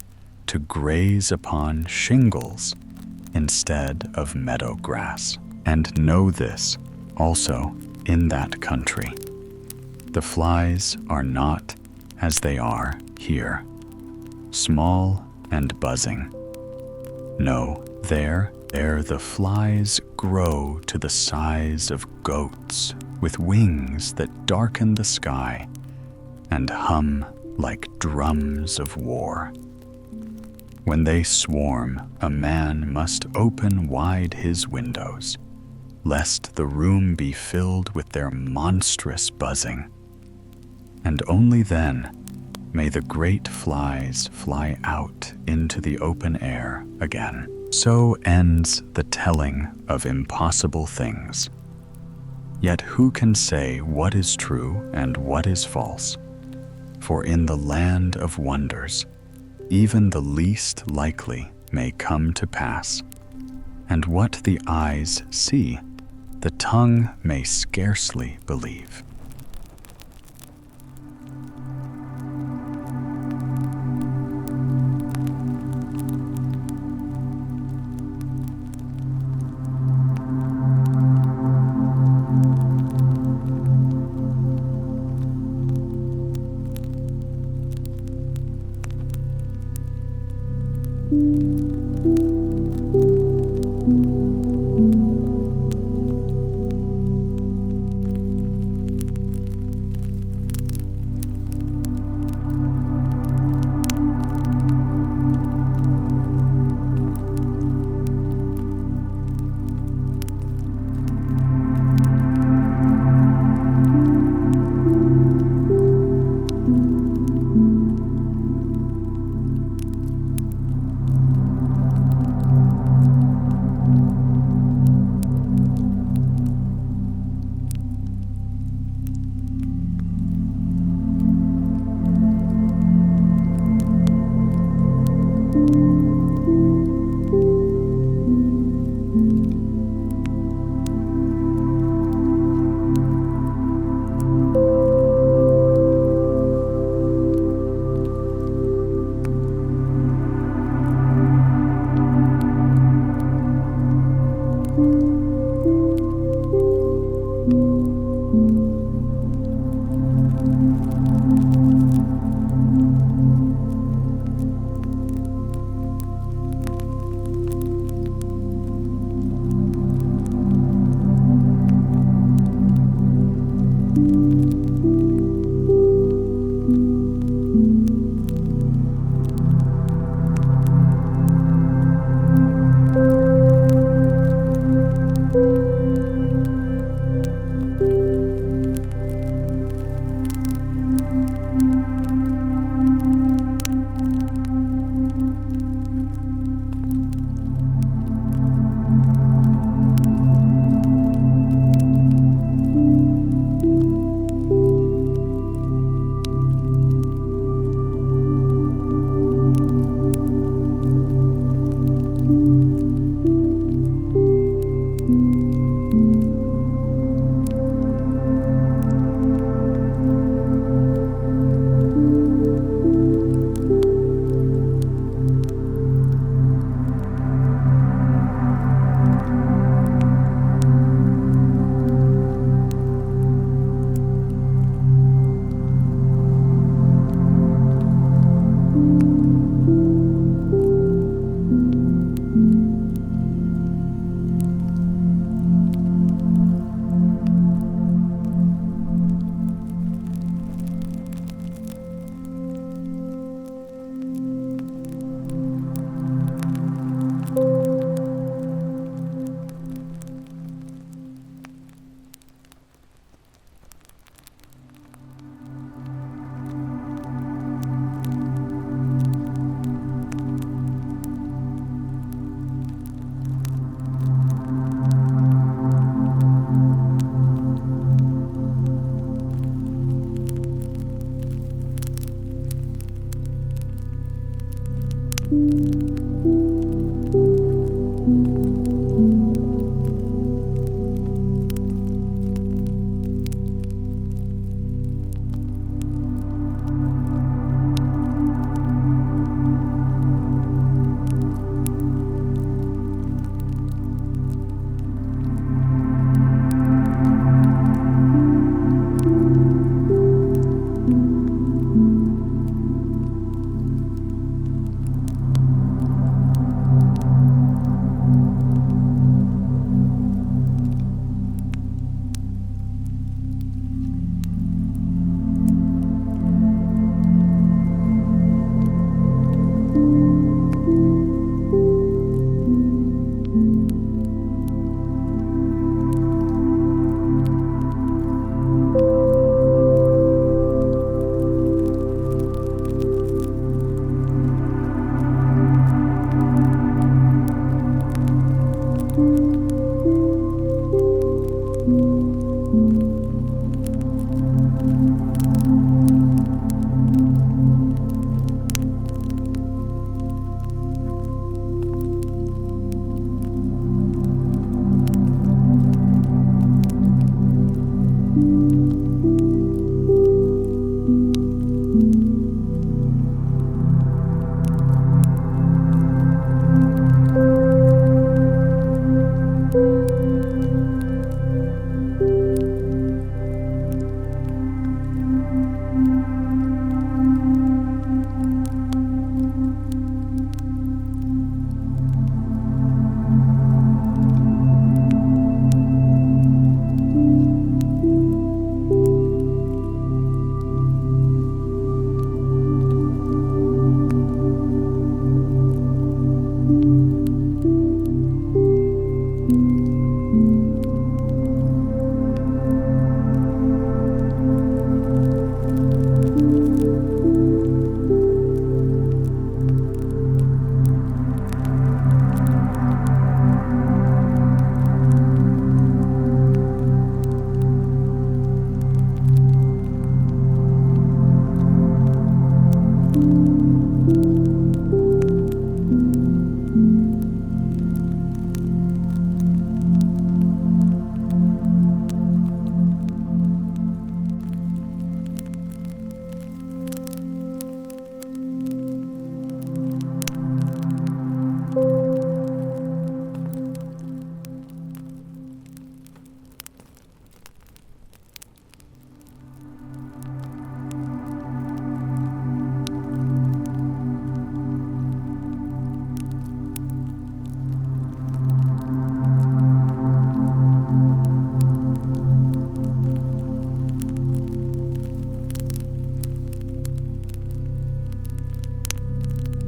to graze upon shingles instead of meadow grass. And know this also in that country: the flies are not as they are here, small and buzzing. No, there the flies grow to the size of goats, with wings that darken the sky and hum like drums of war. When they swarm, a man must open wide his windows, lest the room be filled with their monstrous buzzing. And only then may the great flies fly out into the open air again. So ends the telling of impossible things. Yet who can say what is true and what is false? For in the land of wonders, even the least likely may come to pass. And what the eyes see, the tongue may scarcely believe.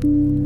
you.